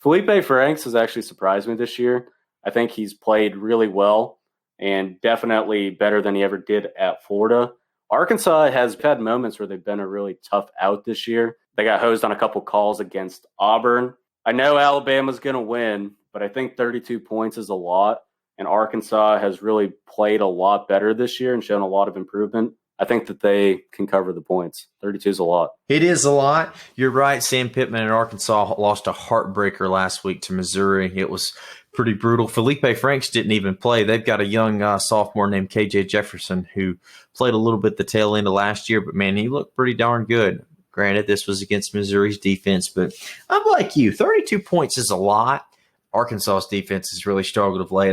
[SPEAKER 1] Felipe Franks has actually surprised me this year. I think he's played really well and definitely better than he ever did at Florida. Arkansas has had moments where they've been a really tough out this year. They got hosed on a couple calls against Auburn. I know Alabama's going to win, but I think 32 points is a lot. And Arkansas has really played a lot better this year and shown a lot of improvement. I think that they can cover the points. 32 is a lot.
[SPEAKER 4] It is a lot. You're right. Sam Pittman in Arkansas lost a heartbreaker last week to Missouri. It was pretty brutal. Felipe Franks didn't even play. They've got a young sophomore named KJ Jefferson who played a little bit the tail end of last year, but, man, he looked pretty darn good. Granted, this was against Missouri's defense, but I'm like you. 32 points is a lot. Arkansas's defense has really struggled of late.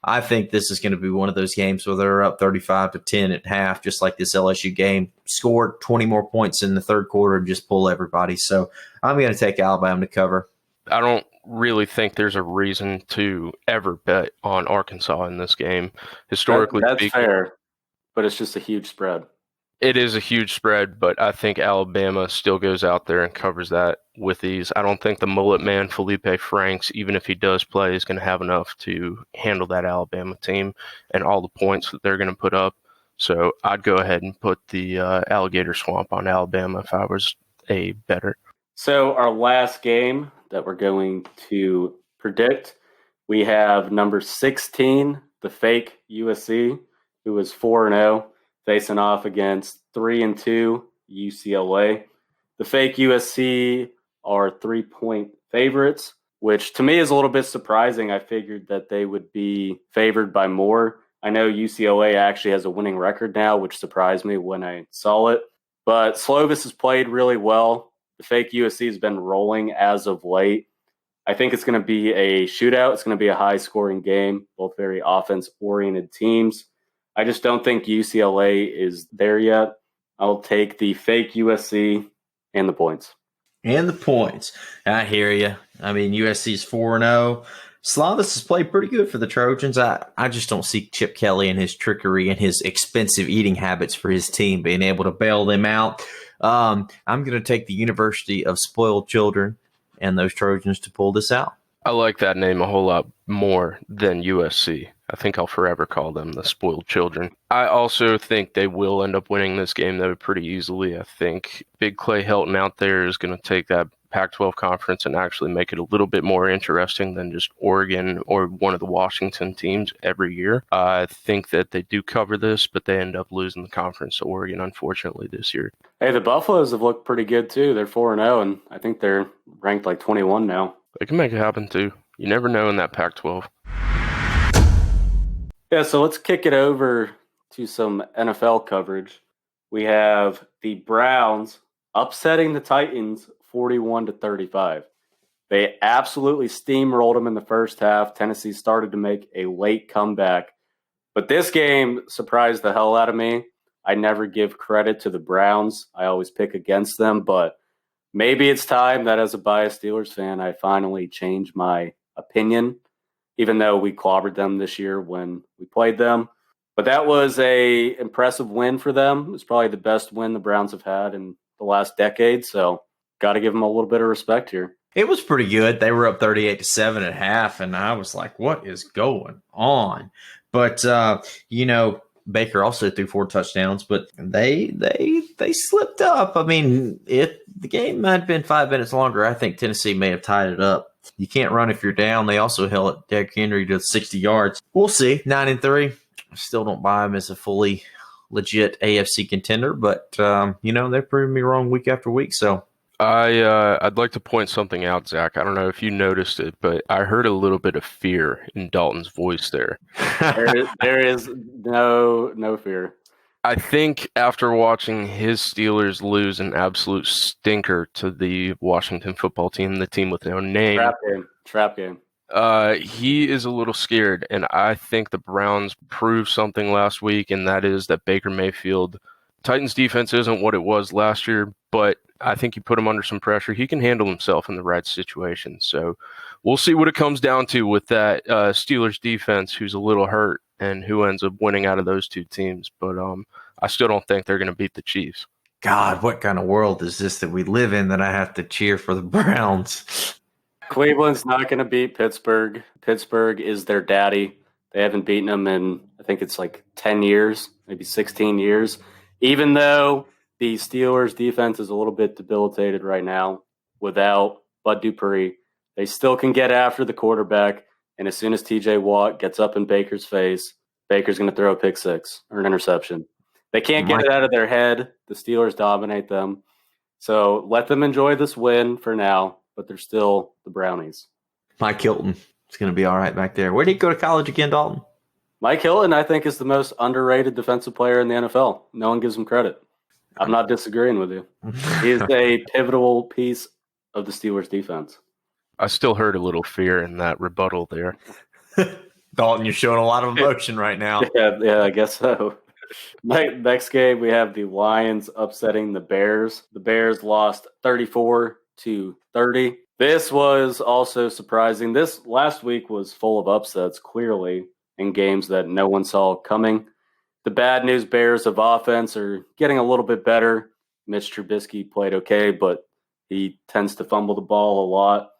[SPEAKER 4] I think this is going to be one of those games where they're up 35-10 at half, just like this LSU game. Scored 20 more points in the third quarter and just pull everybody. So I'm going to take Alabama to cover.
[SPEAKER 3] I don't really think there's a reason to ever bet on Arkansas in this game. Historically
[SPEAKER 1] that's
[SPEAKER 3] speaking,
[SPEAKER 1] fair, but it's just a huge spread.
[SPEAKER 3] It is a huge spread, but I think Alabama still goes out there and covers that with ease. I don't think the mullet man, Felipe Franks, even if he does play, is going to have enough to handle that Alabama team and all the points that they're going to put up. So I'd go ahead and put the alligator swamp on Alabama if I was a bettor.
[SPEAKER 1] So our last game that we're going to predict, we have number 16, the fake USC, who is 4-0. Facing off against 3-2 UCLA. The fake USC are 3-point favorites, which to me is a little bit surprising. I figured that they would be favored by more. I know UCLA actually has a winning record now, which surprised me when I saw it. But Slovis has played really well. The fake USC has been rolling as of late. I think it's going to be a shootout. It's going to be a high-scoring game, both very offense-oriented teams. I just don't think UCLA is there yet. I'll take the fake USC and the points.
[SPEAKER 4] And the points. I hear you. I mean, USC's 4-0. Slovis has played pretty good for the Trojans. I just don't see Chip Kelly and his trickery and his expensive eating habits for his team being able to bail them out. I'm going to take the University of Spoiled Children and those Trojans to pull this out.
[SPEAKER 3] I like that name a whole lot more than USC. I think I'll forever call them the spoiled children. I also think they will end up winning this game, though, pretty easily. I think Big Clay Helton out there is going to take that Pac-12 conference and actually make it a little bit more interesting than just Oregon or one of the Washington teams every year. I think that they do cover this, but they end up losing the conference to Oregon, unfortunately, this year.
[SPEAKER 1] Hey, the Buffaloes have looked pretty good, too. They're 4-0, and I think they're ranked like 21 now.
[SPEAKER 3] They can make it happen, too. You never know in that Pac-12.
[SPEAKER 1] Yeah, so let's kick it over to some NFL coverage. We have the Browns upsetting the Titans 41-35. They absolutely steamrolled them in the first half. Tennessee started to make a late comeback. But this game surprised the hell out of me. I never give credit to the Browns. I always pick against them, but maybe it's time that as a biased Steelers fan, I finally change my opinion, even though we clobbered them this year when we played them. But that was a impressive win for them. It was probably the best win the Browns have had in the last decade, so got to give them a little bit of respect here.
[SPEAKER 4] It was pretty good. They were up 38-7 at half, and I was like, what is going on? But, Baker also threw 4 touchdowns, but they slipped up. I mean, if the game might have been 5 minutes longer, I think Tennessee may have tied it up. You can't run if you're down. They also held Derrick Henry to 60 yards. We'll see. 9-3. I still don't buy him as a fully legit AFC contender, but, they're proving me wrong week after week, so.
[SPEAKER 3] I'd like to point something out, Zach. I don't know if you noticed it, but I heard a little bit of fear in Dalton's voice there.
[SPEAKER 1] There is no fear.
[SPEAKER 3] I think after watching his Steelers lose an absolute stinker to the Washington football team, the team with no name.
[SPEAKER 1] Trap game.
[SPEAKER 3] He is a little scared, and I think the Browns proved something last week, and that is that Baker Mayfield, Titans defense isn't what it was last year, but I think you put him under some pressure. He can handle himself in the right situation. So we'll see what it comes down to with that Steelers defense, who's a little hurt, and who ends up winning out of those two teams. But I still don't think they're going to beat the Chiefs.
[SPEAKER 4] God, what kind of world is this that we live in that I have to cheer for the Browns?
[SPEAKER 1] Cleveland's not going to beat Pittsburgh. Pittsburgh is their daddy. They haven't beaten them in, I think it's like 10 years, maybe 16 years. Even though the Steelers' defense is a little bit debilitated right now without Bud Dupree, they still can get after the quarterback. And as soon as TJ Watt gets up in Baker's face, Baker's going to throw a pick six or an interception. They can't get it out of their head. The Steelers dominate them. So let them enjoy this win for now, but they're still the Brownies.
[SPEAKER 4] Mike Hilton is going to be all right back there. Where did he go to college again, Dalton?
[SPEAKER 1] Mike Hilton, I think, is the most underrated defensive player in the NFL. No one gives him credit. I'm not disagreeing with you. He is a pivotal piece of the Steelers' defense.
[SPEAKER 3] I still heard a little fear in that rebuttal there.
[SPEAKER 4] Dalton, you're showing a lot of emotion right now.
[SPEAKER 1] Yeah, I guess so. Next game, we have the Lions upsetting the Bears. The Bears lost 34-30. This was also surprising. This last week was full of upsets, clearly, in games that no one saw coming. The bad news bears of offense are getting a little bit better. Mitch Trubisky played okay, but he tends to fumble the ball a lot.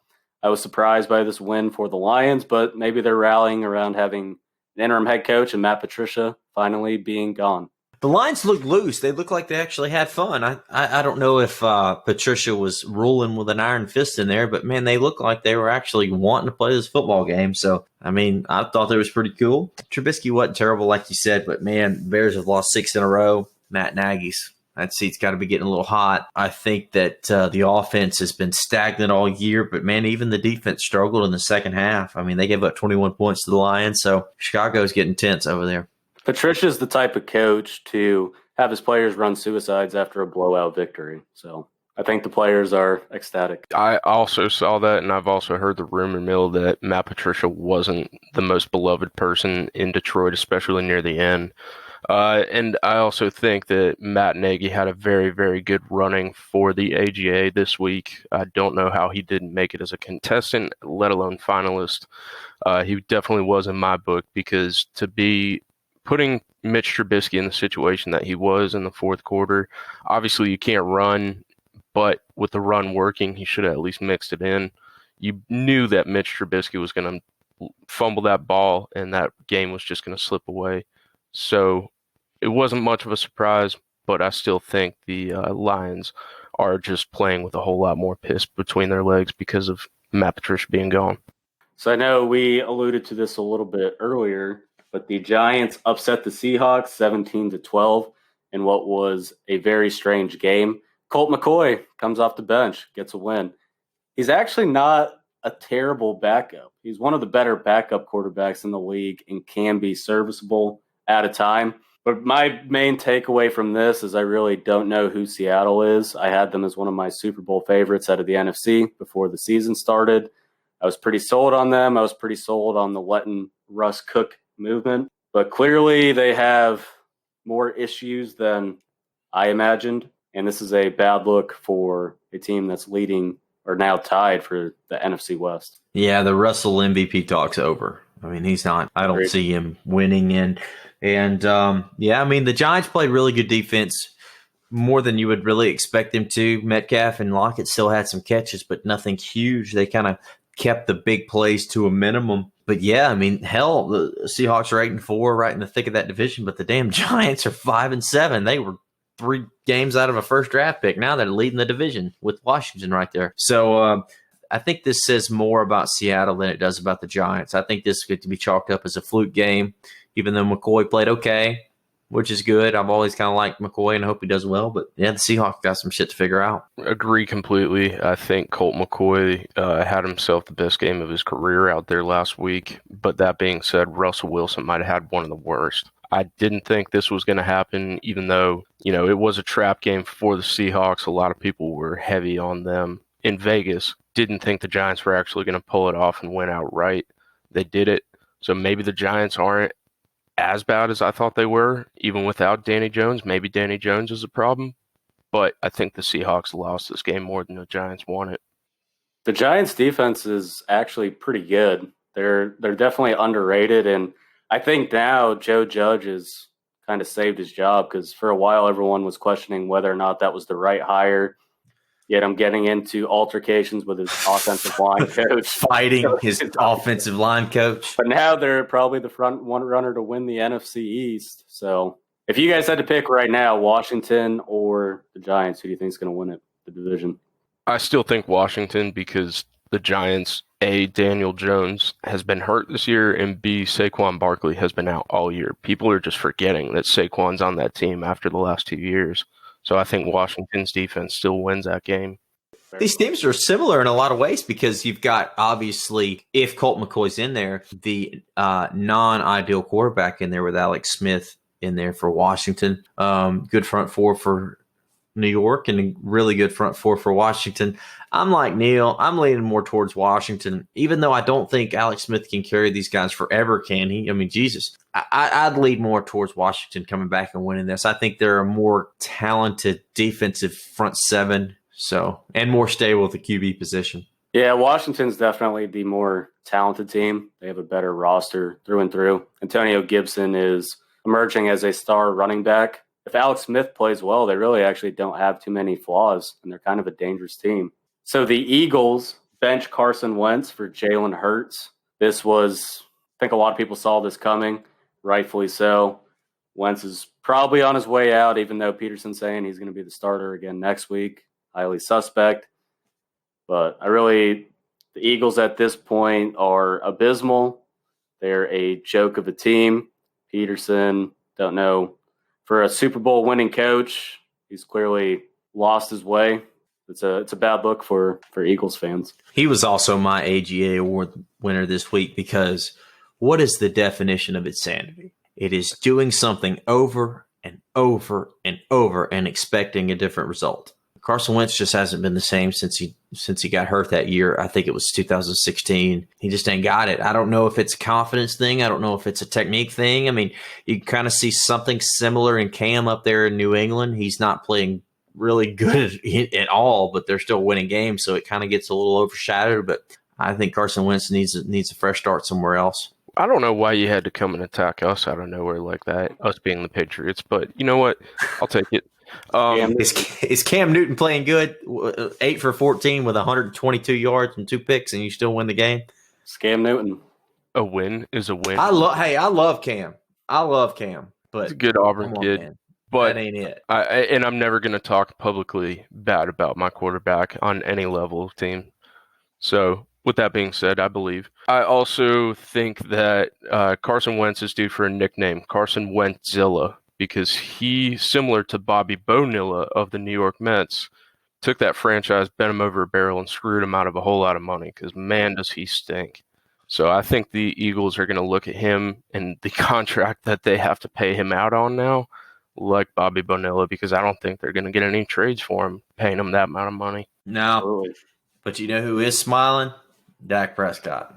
[SPEAKER 1] I was surprised by this win for the Lions, but maybe they're rallying around having an interim head coach and Matt Patricia finally being gone.
[SPEAKER 4] The Lions looked loose. They looked like they actually had fun. I don't know if Patricia was ruling with an iron fist in there, but, man, they looked like they were actually wanting to play this football game. So, I mean, I thought that was pretty cool. Trubisky wasn't terrible, like you said, but, man, Bears have lost 6 in a row. Matt Nagy's. That seat's got to be getting a little hot. I think that the offense has been stagnant all year, but, man, even the defense struggled in the second half. I mean, they gave up 21 points to the Lions, so Chicago's getting tense over there.
[SPEAKER 1] Patricia's the type of coach to have his players run suicides after a blowout victory. So I think the players are ecstatic.
[SPEAKER 3] I also saw that, and I've also heard the rumor mill that Matt Patricia wasn't the most beloved person in Detroit, especially near the end. And I also think that Matt Nagy had a very, very good running for the AGA this week. I don't know how he didn't make it as a contestant, let alone finalist. He definitely was in my book, because to be putting Mitch Trubisky in the situation that he was in the fourth quarter, obviously you can't run, but with the run working, he should have at least mixed it in. You knew that Mitch Trubisky was going to fumble that ball and that game was just going to slip away. So it wasn't much of a surprise, but I still think the Lions are just playing with a whole lot more piss between their legs because of Matt Patricia being gone.
[SPEAKER 1] So I know we alluded to this a little bit earlier, but the Giants upset the Seahawks 17-12 in what was a very strange game. Colt McCoy comes off the bench, gets a win. He's actually not a terrible backup. He's one of the better backup quarterbacks in the league and can be serviceable at a time. But my main takeaway from this is I really don't know who Seattle is. I had them as one of my Super Bowl favorites out of the NFC before the season started. I was pretty sold on them. I was pretty sold on the letting Russ cook movement. But clearly they have more issues than I imagined. And this is a bad look for a team that's leading or now tied for the NFC West.
[SPEAKER 4] Yeah, the Russell MVP talk's over. I mean, he's not. I don't see him winning. And I mean, the Giants played really good defense. more than you would really expect them to. Metcalf and Lockett still had some catches, but nothing huge. They kind of kept the big plays to a minimum. But yeah, I mean, hell, the Seahawks are 8-4, right in the thick of that division. But the damn Giants are 5-7. They were 3 games out of a first draft pick. Now they're leading the division with Washington right there. So I think this says more about Seattle than it does about the Giants. I think this could be chalked up as a fluke game, even though McCoy played okay, which is good. I've always kind of liked McCoy and I hope he does well. But yeah, the Seahawks got some shit to figure out.
[SPEAKER 3] Agree completely. I think Colt McCoy had himself the best game of his career out there last week. But that being said, Russell Wilson might have had one of the worst. I didn't think this was going to happen, even though, it was a trap game for the Seahawks. A lot of people were heavy on them in Vegas. Didn't think the Giants were actually going to pull it off and win outright. They did it. So maybe the Giants aren't as bad as I thought they were, even without Danny Jones. Maybe Danny Jones is a problem. But I think the Seahawks lost this game more than the Giants won it.
[SPEAKER 1] The Giants' defense is actually pretty good. They're definitely underrated, and I think now Joe Judge has kind of saved his job because for a while everyone was questioning whether or not that was the right hire. Yet I'm getting into altercations with his offensive line coach.
[SPEAKER 4] Fighting his offensive line coach.
[SPEAKER 1] But now they're probably the front one runner to win the NFC East. So if you guys had to pick right now, Washington or the Giants, who do you think is going to win it, the division?
[SPEAKER 3] I still think Washington because the Giants, A, Daniel Jones has been hurt this year, and B, Saquon Barkley has been out all year. People are just forgetting that Saquon's on that team after the last 2 years. So I think Washington's defense still wins that game.
[SPEAKER 4] These teams are similar in a lot of ways because you've got, obviously, if Colt McCoy's in there, the non-ideal quarterback in there with Alex Smith in there for Washington. Good front four for New York and a really good front four for Washington. I'm like Neil. I'm leaning more towards Washington, even though I don't think Alex Smith can carry these guys forever, can he? I mean, Jesus. I'd lead more towards Washington coming back and winning this. I think they're a more talented defensive front seven, and more stable at the QB position.
[SPEAKER 1] Yeah, Washington's definitely the more talented team. They have a better roster through and through. Antonio Gibson is emerging as a star running back. If Alex Smith plays well, they really actually don't have too many flaws, and they're kind of a dangerous team. So the Eagles bench Carson Wentz for Jalen Hurts. This was, I think a lot of people saw this coming, rightfully so. Wentz is probably on his way out, even though Peterson's saying he's going to be the starter again next week. Highly suspect. But the Eagles at this point are abysmal. They're a joke of a team. Peterson, don't know. For a Super Bowl winning coach, he's clearly lost his way. It's a bad look for Eagles fans.
[SPEAKER 4] He was also my AGA award winner this week because what is the definition of insanity? It is doing something over and over and over and expecting a different result. Carson Wentz just hasn't been the same since he got hurt that year. I think it was 2016. He just ain't got it. I don't know if it's a confidence thing. I don't know if it's a technique thing. I mean, you kind of see something similar in Cam up there in New England. He's not playing really good at all, but they're still winning games, so it kind of gets a little overshadowed. But I think Carson Wentz needs a fresh start somewhere else.
[SPEAKER 3] I don't know why you had to come and attack us out of nowhere like that, us being the Patriots, but you know what? I'll take it.
[SPEAKER 4] Is Cam Newton playing good? 8 for 14 with 122 yards and 2 picks, and you still win the game?
[SPEAKER 1] It's Cam Newton.
[SPEAKER 3] A win is a win.
[SPEAKER 4] I love Cam. But
[SPEAKER 3] he's a good Auburn kid.
[SPEAKER 4] Man.
[SPEAKER 3] But
[SPEAKER 4] that ain't it.
[SPEAKER 3] And I'm never going to talk publicly bad about my quarterback on any level of team. So with that being said, I believe. I also think that Carson Wentz is due for a nickname, Carson Wentzilla, because he, similar to Bobby Bonilla of the New York Mets, took that franchise, bent him over a barrel, and screwed him out of a whole lot of money because, man, does he stink. So I think the Eagles are going to look at him and the contract that they have to pay him out on now, like Bobby Bonilla, because I don't think they're going to get any trades for him, paying him that amount of money.
[SPEAKER 4] No. But you know who is smiling? Dak Prescott.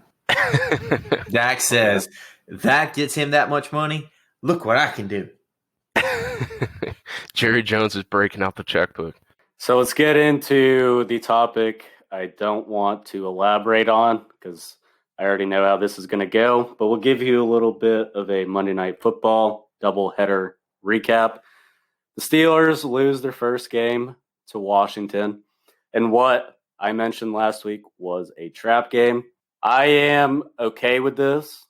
[SPEAKER 4] Dak says, that gets him that much money. Look what I can do.
[SPEAKER 3] Jerry Jones is breaking out the checkbook.
[SPEAKER 1] So let's get into the topic I don't want to elaborate on because I already know how this is going to go, but we'll give you a little bit of a Monday Night Football doubleheader recap. The Steelers lose their first game to Washington, and what I mentioned last week was a trap game. I am okay with this,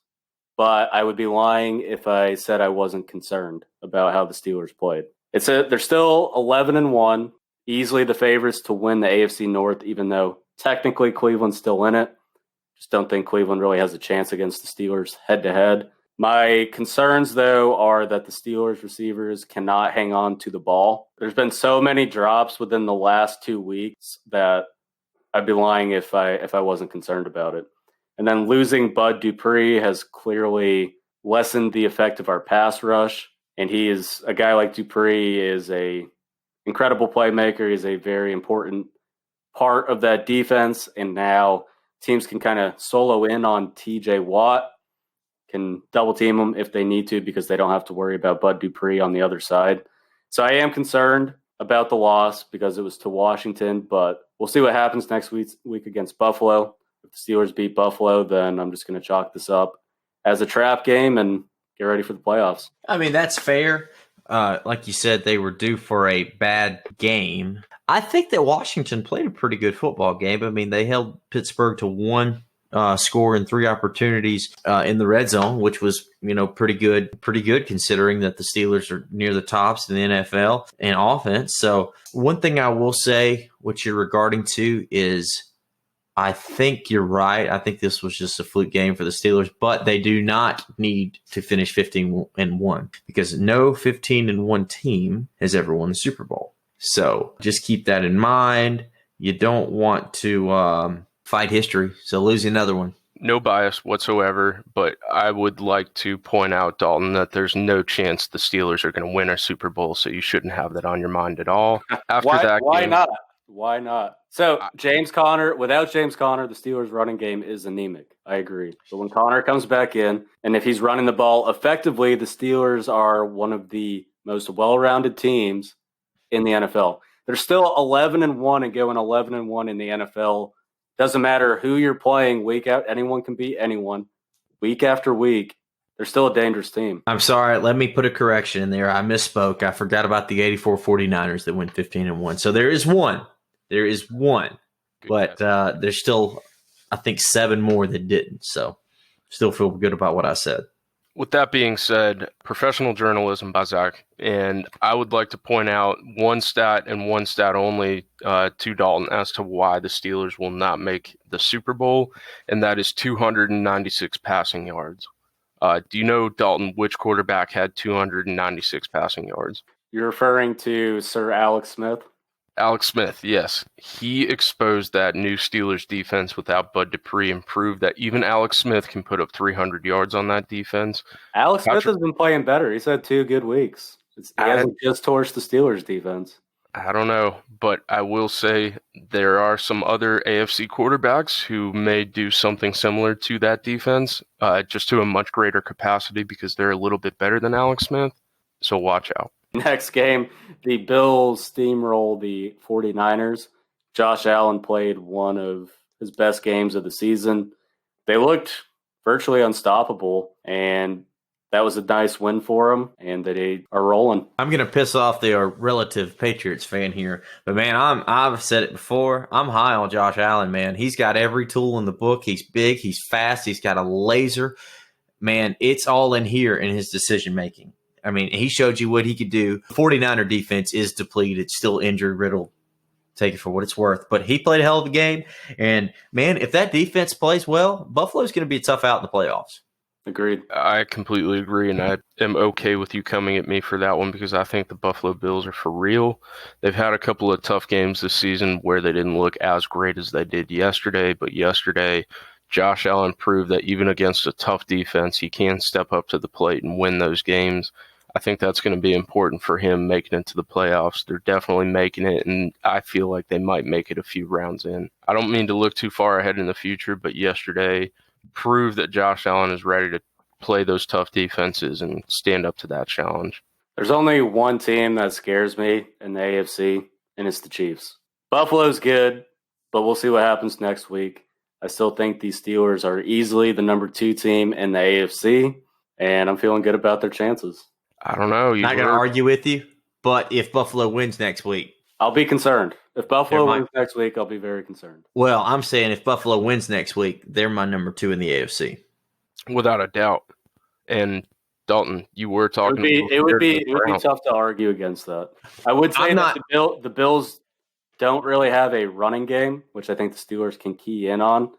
[SPEAKER 1] but I would be lying if I said I wasn't concerned about how the Steelers played. They're still 11-1, easily the favorites to win the AFC North, even though technically Cleveland's still in it. Just don't think Cleveland really has a chance against the Steelers head-to-head. My concerns, though, are that the Steelers receivers cannot hang on to the ball. There's been so many drops within the last 2 weeks that I'd be lying if I wasn't concerned about it. And then losing Bud Dupree has clearly lessened the effect of our pass rush. And a guy like Dupree is a incredible playmaker. He's a very important part of that defense. And now teams can kind of solo in on TJ Watt, can double team him if they need to because they don't have to worry about Bud Dupree on the other side. So I am concerned about the loss because it was to Washington, but we'll see what happens next week against Buffalo. If the Steelers beat Buffalo, then I'm just going to chalk this up as a trap game and get ready for the playoffs.
[SPEAKER 4] I mean, that's fair. Like you said, they were due for a bad game. I think that Washington played a pretty good football game. I mean, they held Pittsburgh to one score and 3 opportunities in the red zone, which was, pretty good considering that the Steelers are near the tops in the NFL in offense. So one thing I will say, what you're regarding to, is I think you're right. I think this was just a fluke game for the Steelers, but they do not need to finish 15-1 because no 15-1 team has ever won the Super Bowl. So just keep that in mind. You don't want to fight history, so lose another one.
[SPEAKER 3] No bias whatsoever, but I would like to point out, Dalton, that there's no chance the Steelers are going to win a Super Bowl, so you shouldn't have that on your mind at all.
[SPEAKER 1] Why not? Why not? So without James Conner, the Steelers' running game is anemic. I agree. But when Conner comes back in, and if he's running the ball effectively, the Steelers are one of the most well-rounded teams in the NFL. They're still 11-1 and going 11-1 in the NFL. Doesn't matter who you're playing week out. Anyone can beat anyone week after week. They're still a dangerous team.
[SPEAKER 4] I'm sorry. Let me put a correction in there. I misspoke. I forgot about the 84 49ers that went 15-1. So there is one. There is one. Good, but there's still, I think, 7 more that didn't. So still feel good about what I said.
[SPEAKER 3] With that being said, professional journalism by Zach, and I would like to point out one stat and one stat only to Dalton as to why the Steelers will not make the Super Bowl, and that is 296 passing yards. Do you know, Dalton, which quarterback had 296 passing yards?
[SPEAKER 1] You're referring to Sir Alex Smith?
[SPEAKER 3] Alex Smith, yes. He exposed that new Steelers defense without Bud Dupree and proved that even Alex Smith can put up 300 yards on that defense.
[SPEAKER 1] Alex Smith has been playing better. He's had 2 good weeks. He hasn't just torched the Steelers defense.
[SPEAKER 3] I don't know, but I will say there are some other AFC quarterbacks who may do something similar to that defense, just to a much greater capacity because they're a little bit better than Alex Smith. So watch out.
[SPEAKER 1] Next game, the Bills steamroll the 49ers. Josh Allen played one of his best games of the season. They looked virtually unstoppable, and that was a nice win for them, and they are rolling.
[SPEAKER 4] I'm going to piss off the relative Patriots fan here, but, man, I've said it before. I'm high on Josh Allen, man. He's got every tool in the book. He's big. He's fast. He's got a laser. Man, it's all in here in his decision-making. I mean, he showed you what he could do. The 49er defense is depleted, still injured, riddled. Take it for what it's worth. But he played a hell of a game. And, man, if that defense plays well, Buffalo's going to be a tough out in the playoffs.
[SPEAKER 1] Agreed.
[SPEAKER 3] I completely agree, and I am okay with you coming at me for that one because I think the Buffalo Bills are for real. They've had a couple of tough games this season where they didn't look as great as they did yesterday, but yesterday Josh Allen proved that even against a tough defense, he can step up to the plate and win those games. I think that's going to be important for him making it to the playoffs. They're definitely making it, and I feel like they might make it a few rounds in. I don't mean to look too far ahead in the future, but yesterday proved that Josh Allen is ready to play those tough defenses and stand up to that challenge.
[SPEAKER 1] There's only one team that scares me in the AFC, and it's the Chiefs. Buffalo's good, but we'll see what happens next week. I still think the Steelers are easily the number 2 team in the AFC, and I'm feeling good about their chances.
[SPEAKER 3] I don't know.
[SPEAKER 4] Not going to argue with you. But if Buffalo wins next week,
[SPEAKER 1] I'll be concerned. If Buffalo
[SPEAKER 4] They're
[SPEAKER 1] wins next week, I'll be very concerned.
[SPEAKER 4] well, I'm saying if Buffalo wins next week, they're my number 2 in the AFC.
[SPEAKER 3] Without a doubt. And Dalton, you were talking.
[SPEAKER 1] It would be tough to argue against that. I would say the Bills don't really have a running game, which I think the Steelers can key in on,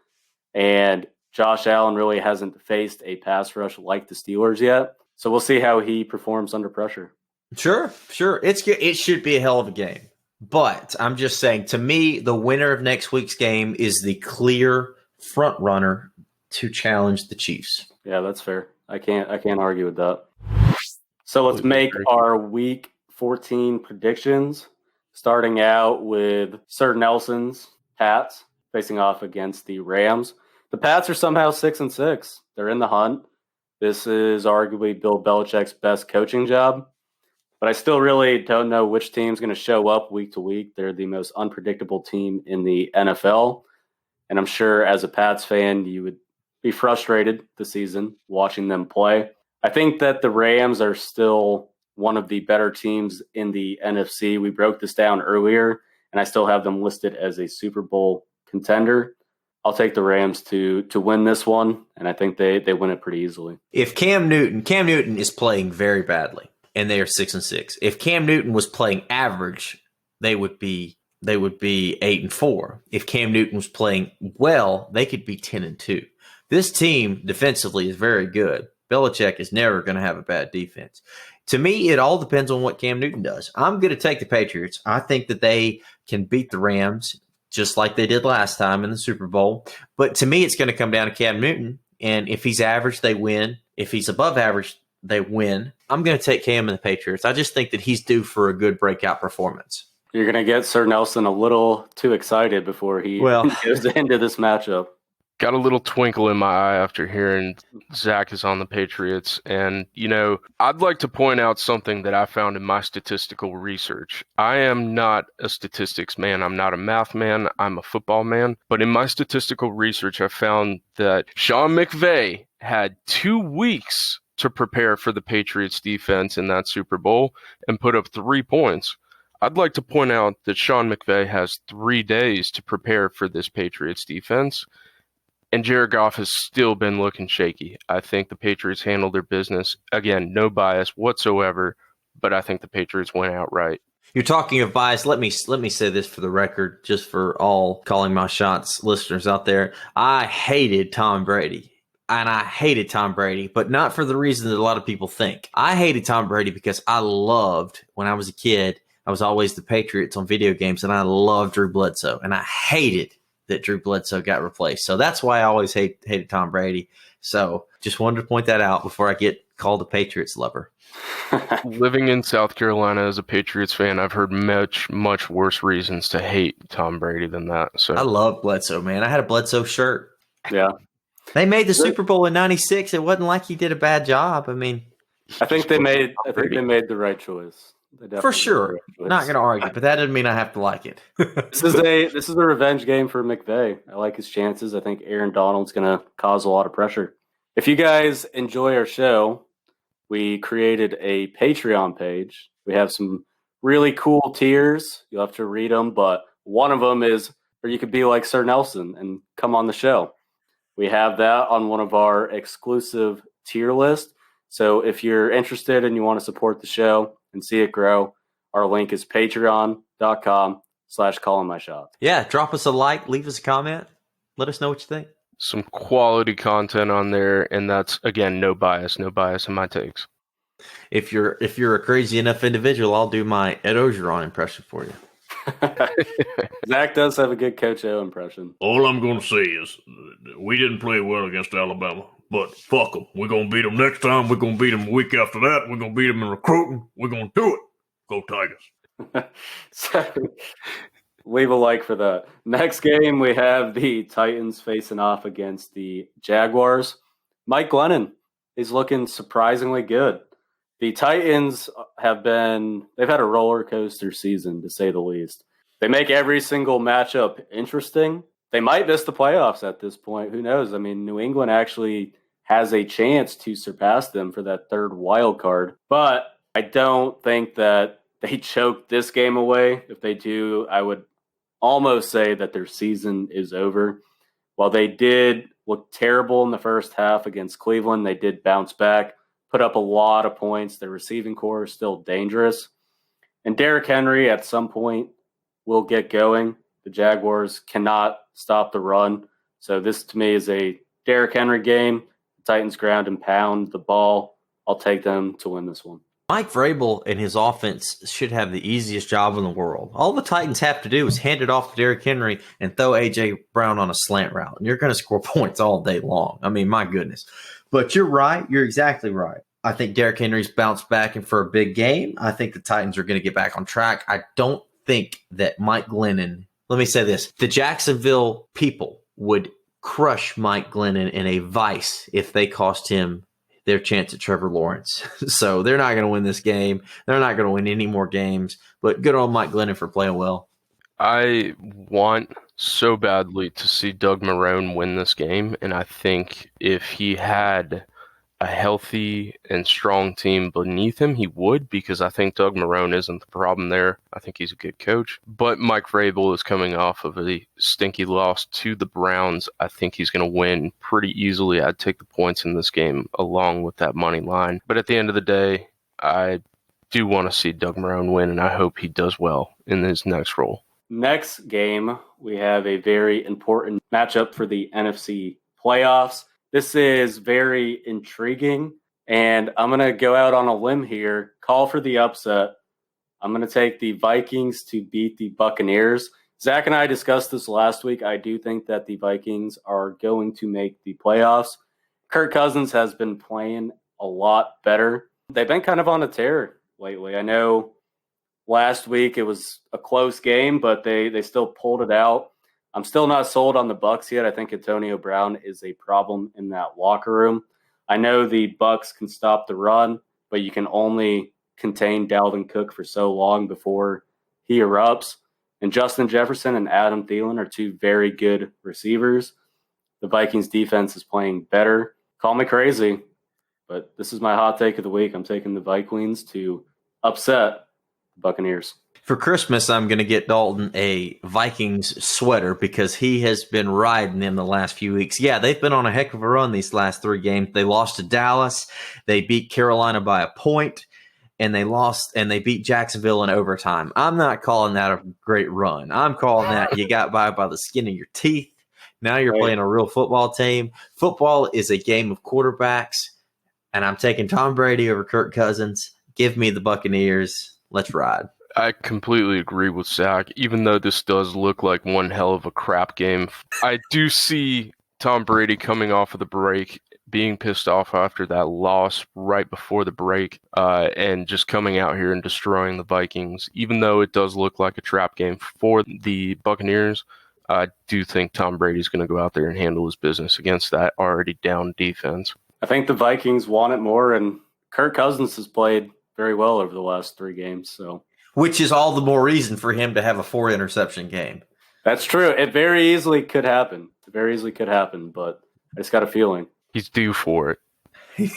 [SPEAKER 1] and Josh Allen really hasn't faced a pass rush like the Steelers yet. So we'll see how he performs under pressure.
[SPEAKER 4] Sure. It should be a hell of a game. But I'm just saying, to me, the winner of next week's game is the clear front runner to challenge the Chiefs.
[SPEAKER 1] Yeah, that's fair. I can't argue with that. So let's make our Week 14 predictions, starting out with Sir Nelson's Pats facing off against the Rams. The Pats are somehow 6-6. They're in the hunt. This is arguably Bill Belichick's best coaching job. But I still really don't know which team's going to show up week to week. They're the most unpredictable team in the NFL. And I'm sure as a Pats fan, you would be frustrated this season watching them play. I think that the Rams are still one of the better teams in the NFC. We broke this down earlier, and I still have them listed as a Super Bowl contender. I'll take the Rams to win this one, and I think they win it pretty easily.
[SPEAKER 4] If Cam Newton is playing very badly, and they are 6-6. If Cam Newton was playing average, they would be 8-4. If Cam Newton was playing well, they could be 10-2. This team defensively is very good. Belichick is never going to have a bad defense. To me, it all depends on what Cam Newton does. I'm going to take the Patriots. I think that they can beat the Rams just like they did last time in the Super Bowl. But to me, it's going to come down to Cam Newton. And if he's average, they win. If he's above average, they win. I'm going to take Cam and the Patriots. I just think that he's due for a good breakout performance.
[SPEAKER 1] You're going to get Sir Nelson a little too excited before he goes into this matchup.
[SPEAKER 3] Got a little twinkle in my eye after hearing Zach is on the Patriots. And, I'd like to point out something that I found in my statistical research. I am not a statistics man. I'm not a math man. I'm a football man. But in my statistical research, I found that Sean McVay had 2 weeks to prepare for the Patriots defense in that Super Bowl and put up 3 points. I'd like to point out that Sean McVay has 3 days to prepare for this Patriots defense. And Jared Goff has still been looking shaky. I think the Patriots handled their business. Again, no bias whatsoever, but I think the Patriots went outright.
[SPEAKER 4] You're talking of bias. Let me say this for the record, just for all calling my shots listeners out there. I hated Tom Brady. And I hated Tom Brady, but not for the reason that a lot of people think. I hated Tom Brady because I loved, when I was a kid, I was always the Patriots on video games, and I loved Drew Bledsoe. And I hated that Drew Bledsoe got replaced. So that's why I always hated Tom Brady. So just wanted to point that out before I get called a Patriots lover.
[SPEAKER 3] Living in South Carolina as a Patriots fan, I've heard much worse reasons to hate Tom Brady than that. So
[SPEAKER 4] I love Bledsoe, man. I had a Bledsoe shirt.
[SPEAKER 1] Yeah.
[SPEAKER 4] They made the Super Bowl in '96. It wasn't like he did a bad job. I mean,
[SPEAKER 1] I think they made the right choice.
[SPEAKER 4] For sure. Not going to argue, but that doesn't mean I have to like it.
[SPEAKER 1] This is a revenge game for McVay. I like his chances. I think Aaron Donald's going to cause a lot of pressure. If you guys enjoy our show, we created a Patreon page. We have some really cool tiers. You'll have to read them, but one of them is where you could be like Sir Nelson and come on the show. We have that on one of our exclusive tier lists. So if you're interested and you want to support the show and see it grow, our link is patreon.com/callinmyshots.
[SPEAKER 4] Yeah, drop us a like, leave us a comment. Let us know what you think.
[SPEAKER 3] Some quality content on there, and that's, again, no bias in my takes.
[SPEAKER 4] If you're a crazy enough individual, I'll do my Ed Ogeron impression for you.
[SPEAKER 1] Zach does have a good Coach O impression.
[SPEAKER 6] All I'm going to say is we didn't play well against Alabama, but fuck them. We're going to beat them next time. We're going to beat them a week after that. We're going to beat them in recruiting. We're going to do it. Go Tigers.
[SPEAKER 1] So, leave a like for that. Next game, we have the Titans facing off against the Jaguars. Mike Glennon is looking surprisingly good. The Titans they've had a roller coaster season, to say the least. They make every single matchup interesting. They might miss the playoffs at this point. Who knows? I mean, New England actually has a chance to surpass them for that third wild card. But I don't think that they choke this game away. If they do, I would almost say that their season is over. While they did look terrible in the first half against Cleveland, they did bounce back, put up a lot of points. Their receiving core is still dangerous. And Derrick Henry at some point will get going. The Jaguars cannot stop the run. So this to me is a Derrick Henry game. The Titans ground and pound the ball. I'll take them to win this one.
[SPEAKER 4] Mike Vrabel and his offense should have the easiest job in the world. All the Titans have to do is hand it off to Derrick Henry and throw A.J. Brown on a slant route. And you're going to score points all day long. I mean, my goodness. But you're right. You're exactly right. I think Derrick Henry's bounced back and for a big game. I think the Titans are going to get back on track. I don't think that Mike Glennon, let me say this, the Jacksonville people would crush Mike Glennon in a vice if they cost him their chance at Trevor Lawrence. So they're not going to win this game. They're not going to win any more games. But good on Mike Glennon for playing well.
[SPEAKER 3] I want so badly to see Doug Marrone win this game, and I think if he had a healthy and strong team beneath him, he would, because I think Doug Marrone isn't the problem there. I think he's a good coach. But Mike Vrabel is coming off of a stinky loss to the Browns. I think he's going to win pretty easily. I'd take the points in this game along with that money line. But at the end of the day, I do want to see Doug Marrone win, and I hope he does well in his next role.
[SPEAKER 1] Next game, we have a very important matchup for the NFC playoffs. This is very intriguing, and I'm going to go out on a limb here, call for the upset. I'm going to take the Vikings to beat the Buccaneers. Zach and I discussed this last week. I do think that the Vikings are going to make the playoffs. Kirk Cousins has been playing a lot better. They've been kind of on a tear lately. I know last week it was a close game, but they still pulled it out. I'm still not sold on the Bucs yet. I think Antonio Brown is a problem in that locker room. I know the Bucs can stop the run, but you can only contain Dalvin Cook for so long before he erupts. And Justin Jefferson and Adam Thielen are two very good receivers. The Vikings defense is playing better. Call me crazy, but this is my hot take of the week. I'm taking the Vikings to upset the Buccaneers.
[SPEAKER 4] For Christmas, I'm going to get Dalton a Vikings sweater because he has been riding in the last few weeks. Yeah, they've been on a heck of a run these last 3 games. They lost to Dallas. They beat Carolina by a point, and they beat Jacksonville in overtime. I'm not calling that a great run. I'm calling that you got by the skin of your teeth. Now you're playing a real football team. Football is a game of quarterbacks, and I'm taking Tom Brady over Kirk Cousins. Give me the Buccaneers. Let's ride.
[SPEAKER 3] I completely agree with Zach. Even though this does look like one hell of a crap game, I do see Tom Brady coming off of the break, being pissed off after that loss right before the break, and just coming out here and destroying the Vikings. Even though it does look like a trap game for the Buccaneers, I do think Tom Brady's going to go out there and handle his business against that already down defense.
[SPEAKER 1] I think the Vikings want it more, and Kirk Cousins has played very well over the last 3 games, so...
[SPEAKER 4] Which is all the more reason for him to have a 4-interception game.
[SPEAKER 1] That's true. It very easily could happen. But I just got a feeling.
[SPEAKER 3] He's due for it.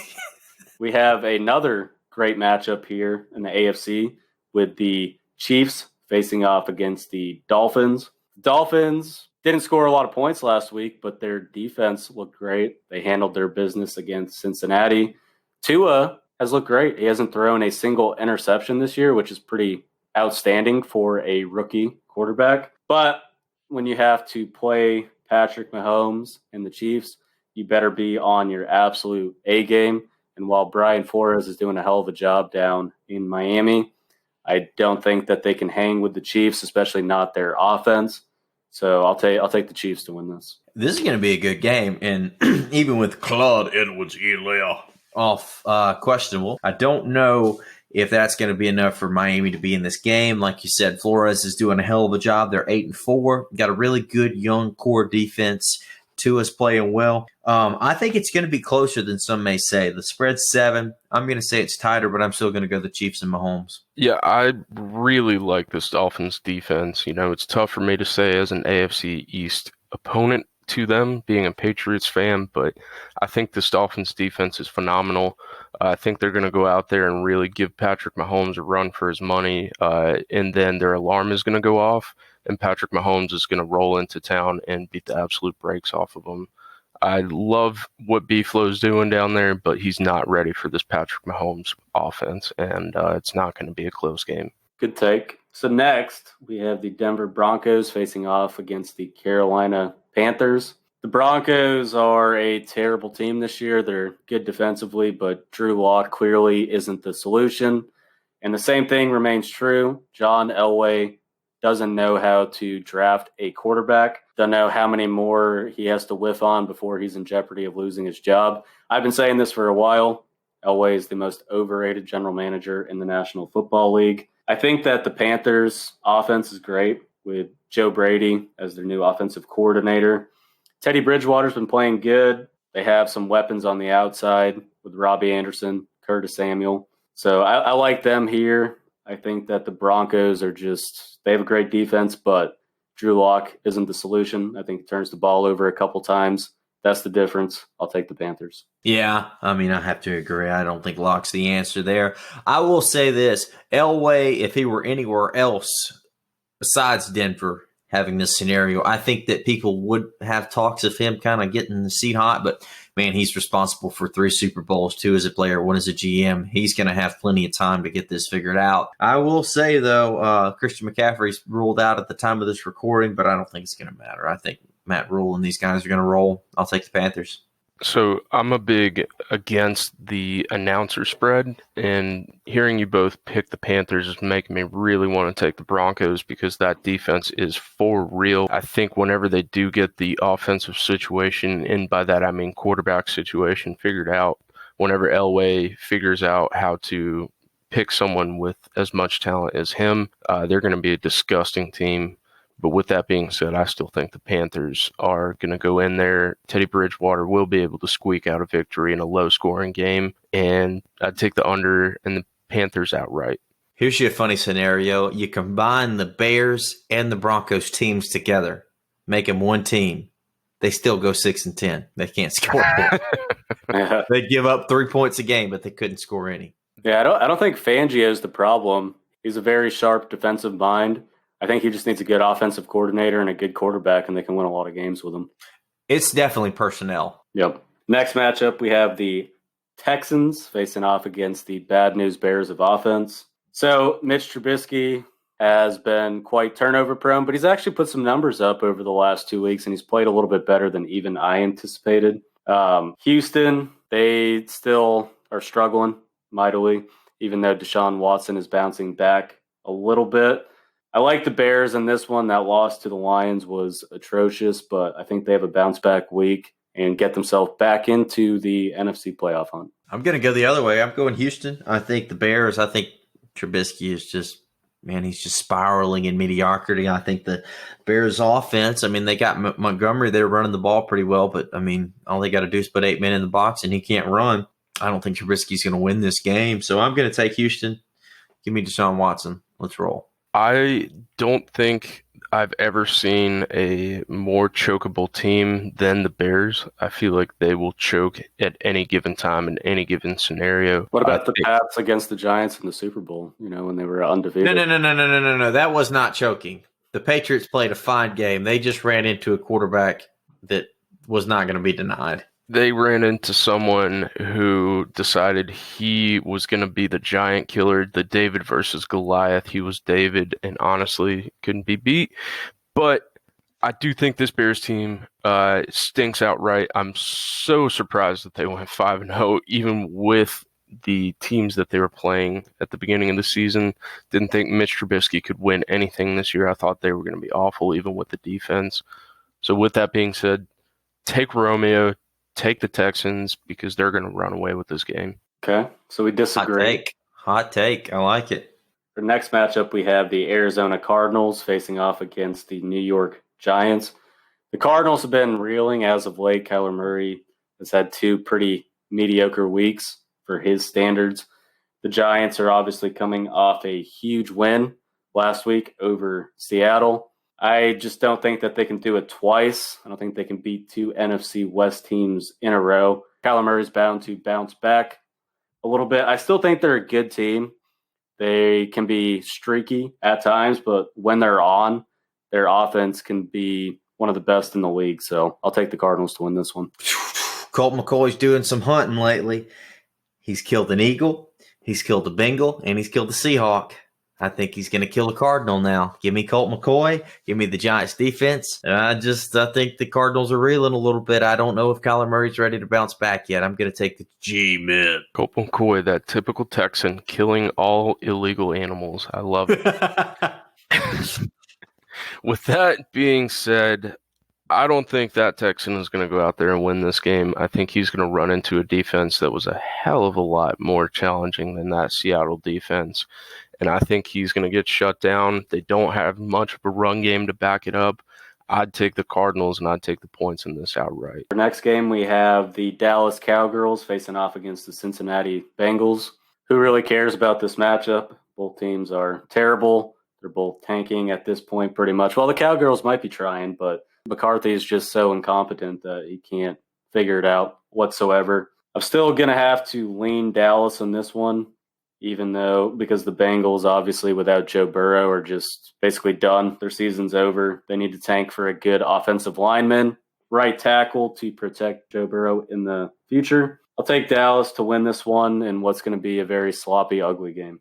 [SPEAKER 1] We have another great matchup here in the AFC with the Chiefs facing off against the Dolphins. The Dolphins didn't score a lot of points last week, but their defense looked great. They handled their business against Cincinnati. Tua has looked great. He hasn't thrown a single interception this year, which is pretty outstanding for a rookie quarterback. But when you have to play Patrick Mahomes and the Chiefs, you better be on your absolute A game. And while Brian Flores is doing a hell of a job down in Miami, I don't think that they can hang with the Chiefs, especially not their offense. So I'll take the Chiefs to win this.
[SPEAKER 4] This is going to be a good game, and even with
[SPEAKER 6] Claude Edwards-Helaire
[SPEAKER 4] off questionable, I don't know if that's going to be enough for Miami to be in this game. Like you said, Flores is doing a hell of a job. They're 8-4. Got a really good young core defense. Tua's playing well. I think it's going to be closer than some may say. The spread's 7. I'm going to say it's tighter, but I'm still going to go the Chiefs and Mahomes.
[SPEAKER 3] Yeah, I really like this Dolphins defense. You know, it's tough for me to say as an AFC East opponent to them being a Patriots fan, but I think this Dolphins defense is phenomenal. I think they're going to go out there and really give Patrick Mahomes a run for his money, and then their alarm is going to go off, and Patrick Mahomes is going to roll into town and beat the absolute brakes off of them. I love what B-Flow's doing down there, but he's not ready for this Patrick Mahomes offense, and it's not going to be a close game.
[SPEAKER 1] Good take. So next, we have the Denver Broncos facing off against the Carolina Panthers. The Broncos are a terrible team this year. They're good defensively, but Drew Lock clearly isn't the solution. And the same thing remains true. John Elway doesn't know how to draft a quarterback. Doesn't know how many more he has to whiff on before he's in jeopardy of losing his job. I've been saying this for a while. Elway is the most overrated general manager in the National Football League. I think that the Panthers' offense is great with Joe Brady as their new offensive coordinator. Teddy Bridgewater's been playing good. They have some weapons on the outside with Robbie Anderson, Curtis Samuel. So I like them here. I think that the Broncos they have a great defense, but Drew Lock isn't the solution. I think he turns the ball over a couple times. That's the difference. I'll take the Panthers.
[SPEAKER 4] Yeah, I mean, I have to agree. I don't think Locke's the answer there. I will say this. Elway, if he were anywhere else besides Denver having this scenario, I think that people would have talks of him kind of getting the seat hot. But, man, he's responsible for 3 Super Bowls, 2 as a player, 1 as a GM. He's going to have plenty of time to get this figured out. I will say, though, Christian McCaffrey's ruled out at the time of this recording, but I don't think it's going to matter. I think Matt Rule and these guys are going to roll. I'll take the Panthers.
[SPEAKER 3] So I'm a big against the announcer spread, and hearing you both pick the Panthers is making me really want to take the Broncos because that defense is for real. I think whenever they do get the offensive situation, and by that I mean quarterback situation, figured out, whenever Elway figures out how to pick someone with as much talent as him, they're going to be a disgusting team. But with that being said, I still think the Panthers are going to go in there. Teddy Bridgewater will be able to squeak out a victory in a low-scoring game, and I'd take the under and the Panthers outright.
[SPEAKER 4] Here's your funny scenario. You combine the Bears and the Broncos teams together, make them one team. They still go 6-10. They can't score. They give up 3 points a game, but they couldn't score any.
[SPEAKER 1] Yeah, I don't think Fangio's the problem. He's a very sharp defensive mind. I think he just needs a good offensive coordinator and a good quarterback, and they can win a lot of games with him.
[SPEAKER 4] It's definitely personnel.
[SPEAKER 1] Yep. Next matchup, we have the Texans facing off against the Bad News Bears of offense. So Mitch Trubisky has been quite turnover prone, but he's actually put some numbers up over the last 2 weeks, and he's played a little bit better than even I anticipated. Houston, they still are struggling mightily, even though Deshaun Watson is bouncing back a little bit. I like the Bears in this one. That loss to the Lions was atrocious, but I think they have a bounce-back week and get themselves back into the NFC playoff hunt.
[SPEAKER 4] I'm going to go the other way. I'm going Houston. I think the Bears, I think Trubisky is just, man, he's just spiraling in mediocrity. I think the Bears offense, I mean, they got Montgomery. They're running the ball pretty well, but, I mean, all they got to do is put 8 men in the box, and he can't run. I don't think Trubisky's going to win this game, so I'm going to take Houston. Give me Deshaun Watson. Let's roll.
[SPEAKER 3] I don't think I've ever seen a more chokeable team than the Bears. I feel like they will choke at any given time in any given scenario.
[SPEAKER 1] What about the Pats against the Giants in the Super Bowl, when they were undefeated?
[SPEAKER 4] No. That was not choking. The Patriots played a fine game. They just ran into a quarterback that was not going to be denied.
[SPEAKER 3] They ran into someone who decided he was going to be the giant killer, the David versus Goliath. He was David and honestly couldn't be beat. But I do think this Bears team stinks outright. I'm so surprised that they went 5-0, even with the teams that they were playing at the beginning of the season. Didn't think Mitch Trubisky could win anything this year. I thought they were going to be awful, even with the defense. So with that being said, take Romeo. Take the Texans because they're going to run away with this game.
[SPEAKER 1] Okay, so we disagree.
[SPEAKER 4] Hot take. I like it.
[SPEAKER 1] For the next matchup, we have the Arizona Cardinals facing off against the New York Giants. The Cardinals have been reeling as of late. Kyler Murray has had 2 pretty mediocre weeks for his standards. The Giants are obviously coming off a huge win last week over Seattle. I just don't think that they can do it twice. I don't think they can beat two NFC West teams in a row. Kyler Murray's bound to bounce back a little bit. I still think they're a good team. They can be streaky at times, but when they're on, their offense can be one of the best in the league. So I'll take the Cardinals to win this one.
[SPEAKER 4] Colt McCoy's doing some hunting lately. He's killed an Eagle, he's killed a Bengal, and he's killed a Seahawk. I think he's going to kill a Cardinal now. Give me Colt McCoy. Give me the Giants defense. And I think the Cardinals are reeling a little bit. I don't know if Kyler Murray's ready to bounce back yet. I'm going to take the G-Men.
[SPEAKER 3] Colt McCoy, that typical Texan, killing all illegal animals. I love it. With that being said, I don't think that Texan is going to go out there and win this game. I think he's going to run into a defense that was a hell of a lot more challenging than that Seattle defense. And I think he's going to get shut down. They don't have much of a run game to back it up. I'd take the Cardinals, and I'd take the points in this outright.
[SPEAKER 1] For next game, we have the Dallas Cowgirls facing off against the Cincinnati Bengals. Who really cares about this matchup? Both teams are terrible. They're both tanking at this point pretty much. Well, the Cowgirls might be trying, but McCarthy is just so incompetent that he can't figure it out whatsoever. I'm still going to have to lean Dallas on this one, even though because the Bengals, obviously, without Joe Burrow, are just basically done. Their season's over. They need to tank for a good offensive lineman, right tackle to protect Joe Burrow in the future. I'll take Dallas to win this one in what's going to be a very sloppy, ugly game.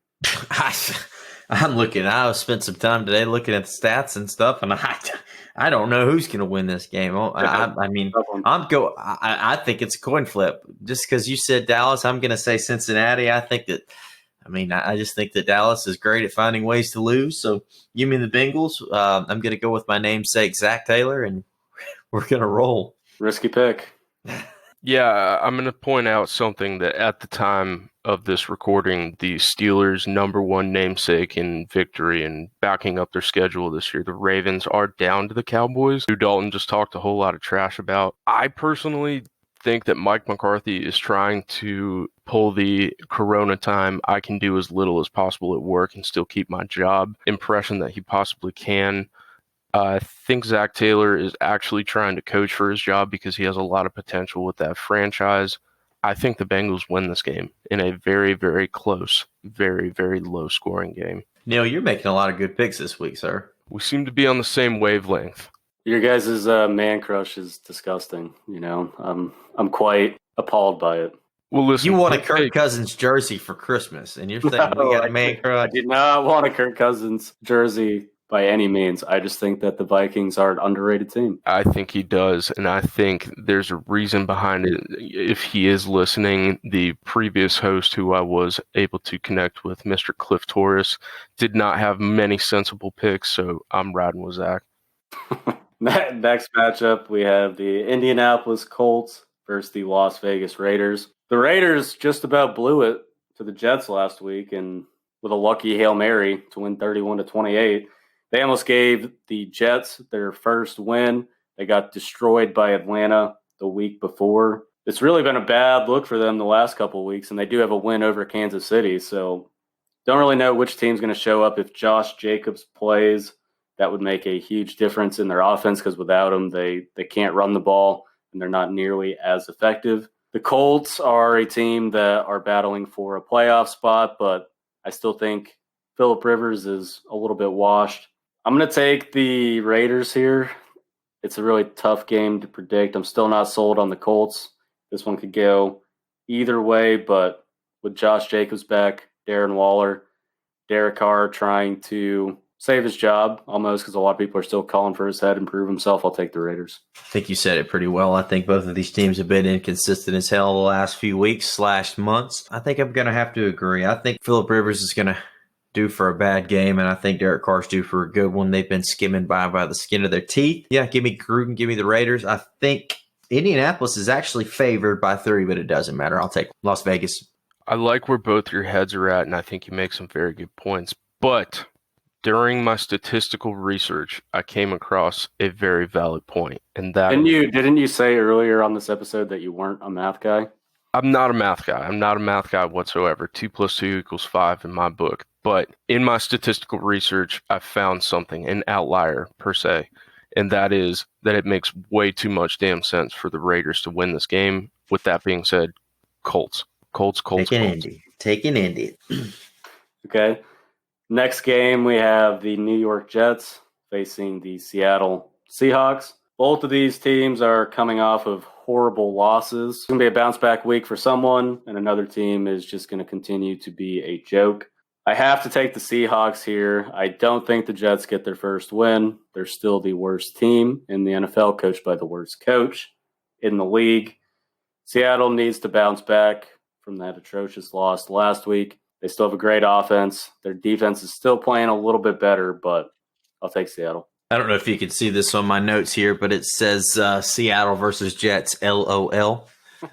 [SPEAKER 4] I spent some time today looking at the stats and stuff, and I don't know who's going to win this game. I think it's a coin flip. Just because you said Dallas, I'm going to say Cincinnati. I just think that Dallas is great at finding ways to lose. So you mean the Bengals? I'm going to go with my namesake, Zach Taylor, and we're going to roll.
[SPEAKER 1] Risky pick.
[SPEAKER 3] Yeah, I'm going to point out something that at the time of this recording, the Steelers' number one namesake in victory and backing up their schedule this year, the Ravens, are down to the Cowboys, who Dalton just talked a whole lot of trash about. I personally think that Mike McCarthy is trying to pull the Corona time, I can do as little as possible at work and still keep my job impression that he possibly can. I think Zach Taylor is actually trying to coach for his job because he has a lot of potential with that franchise. I think the Bengals win this game in a very, very close, very, very low scoring game.
[SPEAKER 4] Neil, you're making a lot of good picks this week, sir.
[SPEAKER 3] We seem to be on the same wavelength.
[SPEAKER 1] Your guys' man crush is disgusting. I'm quite appalled by it.
[SPEAKER 3] Well, listen,
[SPEAKER 4] you want a Kirk Cousins jersey for Christmas, and you're saying we got a man crush.
[SPEAKER 1] I did not want a Kirk Cousins jersey by any means. I just think that the Vikings are an underrated team.
[SPEAKER 3] I think he does, and I think there's a reason behind it. If he is listening, the previous host who I was able to connect with, Mr. Cliff Torres, did not have many sensible picks, so I'm riding with Zach.
[SPEAKER 1] Next matchup, we have the Indianapolis Colts versus the Las Vegas Raiders. The Raiders just about blew it to the Jets last week, and with a lucky Hail Mary to win 31-28. They almost gave the Jets their first win. They got destroyed by Atlanta the week before. It's really been a bad look for them the last couple of weeks, and they do have a win over Kansas City. So don't really know which team's going to show up. If Josh Jacobs plays, that would make a huge difference in their offense because without him, they can't run the ball, and they're not nearly as effective. The Colts are a team that are battling for a playoff spot, but I still think Phillip Rivers is a little bit washed. I'm going to take the Raiders here. It's a really tough game to predict. I'm still not sold on the Colts. This one could go either way, but with Josh Jacobs back, Darren Waller, Derek Carr trying to save his job almost because a lot of people are still calling for his head and prove himself, I'll take the Raiders.
[SPEAKER 4] I think you said it pretty well. I think both of these teams have been inconsistent as hell the last few weeks / months. I think I'm going to have to agree. I think Phillip Rivers is going to due for a bad game, and I think Derek Carr's due for a good one. They've been skimming by the skin of their teeth. Yeah, give me Gruden, give me the Raiders. I think Indianapolis is actually favored by 3, but it doesn't matter. I'll take Las Vegas.
[SPEAKER 3] I like where both your heads are at, and I think you make some very good points. But during my statistical research, I came across a very valid point, and that
[SPEAKER 1] didn't you say earlier on this episode that you weren't a math guy?
[SPEAKER 3] I'm not a math guy. I'm not a math guy whatsoever. 2 + 2 = 5 in my book. But in my statistical research, I found something, an outlier per se, and that is that it makes way too much damn sense for the Raiders to win this game. With that being said, Colts.
[SPEAKER 4] Taking Indy.
[SPEAKER 1] Okay. Next game, we have the New York Jets facing the Seattle Seahawks. Both of these teams are coming off of horrible losses. It's going to be a bounce-back week for someone, and another team is just going to continue to be a joke. I have to take the Seahawks here. I don't think the Jets get their first win. They're still the worst team in the NFL, coached by the worst coach in the league. Seattle needs to bounce back from that atrocious loss last week. They still have a great offense. Their defense is still playing a little bit better, but I'll take Seattle.
[SPEAKER 4] I don't know if you can see this on my notes here, but it says Seattle versus Jets, LOL.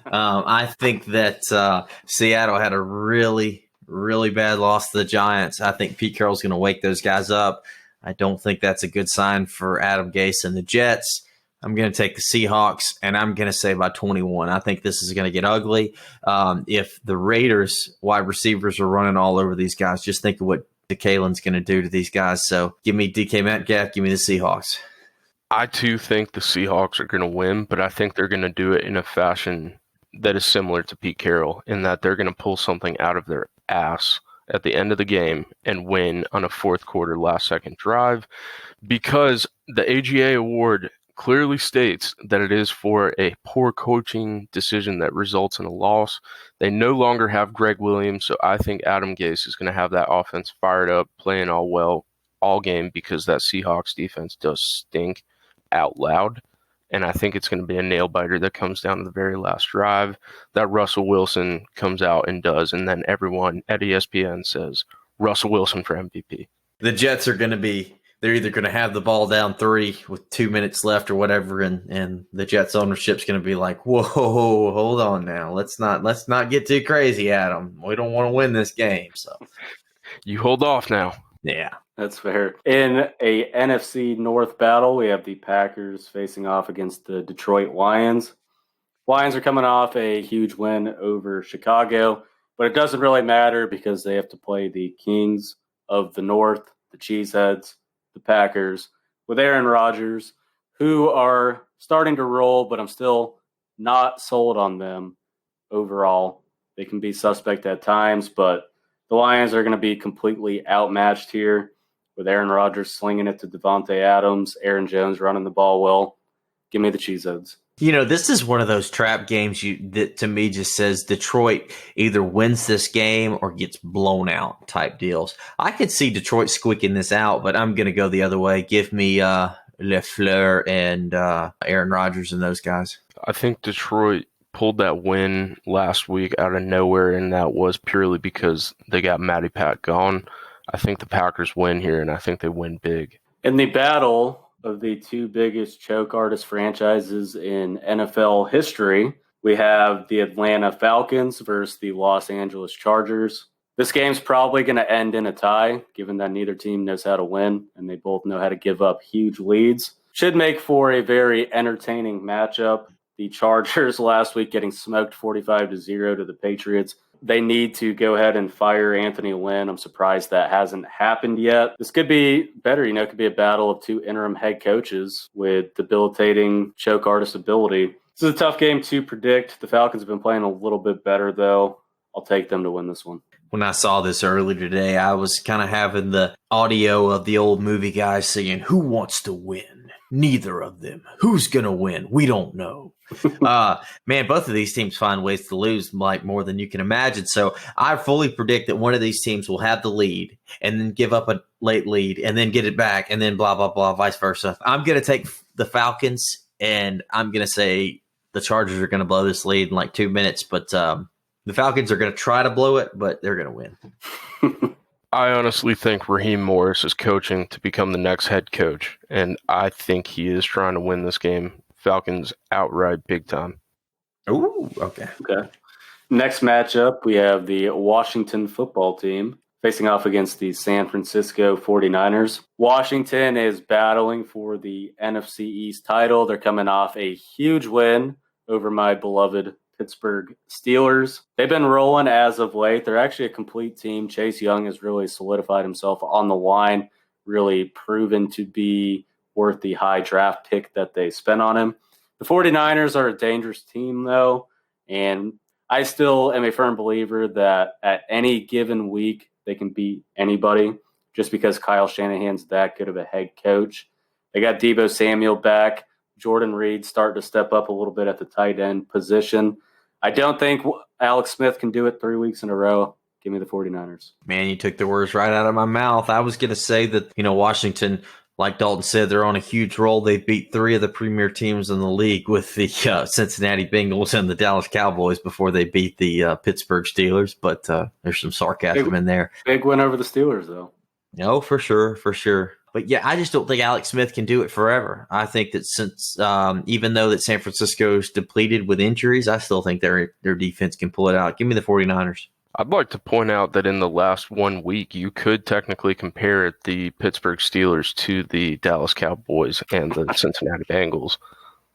[SPEAKER 4] I think that Seattle had a really bad loss to the Giants. I think Pete Carroll's going to wake those guys up. I don't think that's a good sign for Adam Gase and the Jets. I'm going to take the Seahawks, and I'm going to say by 21. I think this is going to get ugly. If the Raiders wide receivers are running all over these guys, just think of what DeKalen's going to do to these guys. So give me DK Metcalf, give me the Seahawks.
[SPEAKER 3] I, too, think the Seahawks are going to win, but I think they're going to do it in a fashion that is similar to Pete Carroll, in that they're going to pull something out of their ass at the end of the game and win on a fourth quarter last-second drive, because the AGA award clearly states that it is for a poor coaching decision that results in a loss. They no longer have Greg Williams, so I think Adam Gase is going to have that offense fired up, playing all well all game, because that Seahawks defense does stink out loud. And I think it's going to be a nail-biter that comes down to the very last drive that Russell Wilson comes out and does, and then everyone at ESPN says, Russell Wilson for MVP.
[SPEAKER 4] The Jets are going to be – they're either going to have the ball down 3 with 2 minutes left or whatever, and the Jets ownership's going to be like, whoa, hold on now. Let's not get too crazy, Adam. We don't want to win this game. So
[SPEAKER 3] you hold off now.
[SPEAKER 4] Yeah.
[SPEAKER 1] That's fair. In a NFC North battle, we have the Packers facing off against the Detroit Lions. Lions are coming off a huge win over Chicago, but it doesn't really matter because they have to play the Kings of the North, the Cheeseheads, the Packers, with Aaron Rodgers, who are starting to roll, but I'm still not sold on them overall. They can be suspect at times, but the Lions are going to be completely outmatched here, with Aaron Rodgers slinging it to Devontae Adams, Aaron Jones running the ball well. Give me the Cheeseheads.
[SPEAKER 4] You know, this is one of those trap games that to me just says Detroit either wins this game or gets blown out type deals. I could see Detroit squeaking this out, but I'm going to go the other way. Give me LeFleur and Aaron Rodgers and those guys.
[SPEAKER 3] I think Detroit pulled that win last week out of nowhere, and that was purely because they got Matty Pat gone. I think the Packers win here, and I think they win big.
[SPEAKER 1] In the battle of the two biggest choke artist franchises in NFL history, we have the Atlanta Falcons versus the Los Angeles Chargers. This game's probably going to end in a tie, given that neither team knows how to win, and they both know how to give up huge leads. Should make for a very entertaining matchup. The Chargers last week getting smoked 45-0 to the Patriots. They need to go ahead and fire Anthony Lynn. I'm surprised that hasn't happened yet. This could be better. You know, it could be a battle of two interim head coaches with debilitating choke artist ability. This is a tough game to predict. The Falcons have been playing a little bit better, though. I'll take them to win this one.
[SPEAKER 4] When I saw this earlier today, I was kind of having the audio of the old movie guys saying, "Who wants to win? Neither of them. Who's going to win? We don't know." Man, both of these teams find ways to lose like more than you can imagine. So I fully predict that one of these teams will have the lead and then give up a late lead and then get it back and then blah, blah, blah, vice versa. I'm going to take the Falcons, and I'm going to say the Chargers are going to blow this lead in like 2 minutes, but the Falcons are going to try to blow it, but they're going to win.
[SPEAKER 3] I honestly think Raheem Morris is coaching to become the next head coach, and I think he is trying to win this game. Falcons outright big time.
[SPEAKER 4] Ooh, okay.
[SPEAKER 1] Next matchup, we have the Washington football team facing off against the San Francisco 49ers. Washington is battling for the NFC East title. They're coming off a huge win over my beloved Pittsburgh Steelers. They've been rolling as of late. They're actually a complete team. Chase Young has really solidified himself on the line, really proven to be worth the high draft pick that they spent on him. The 49ers are a dangerous team, though, and I still am a firm believer that at any given week they can beat anybody just because Kyle Shanahan's that good of a head coach. They got Deebo Samuel back. Jordan Reed starting to step up a little bit at the tight end position. I don't think Alex Smith can do it 3 weeks in a row. Give me the 49ers.
[SPEAKER 4] Man, you took the words right out of my mouth. I was going to say that, Washington, like Dalton said, they're on a huge roll. They beat 3 of the premier teams in the league with the Cincinnati Bengals and the Dallas Cowboys before they beat the Pittsburgh Steelers. But there's some sarcasm in there.
[SPEAKER 1] Big win over the Steelers, though.
[SPEAKER 4] No, for sure. But yeah, I just don't think Alex Smith can do it forever. I think that since even though that San Francisco is depleted with injuries, I still think their defense can pull it out. Give me the 49ers.
[SPEAKER 3] I'd like to point out that in the last 1 week, you could technically compare the Pittsburgh Steelers to the Dallas Cowboys and the Cincinnati Bengals.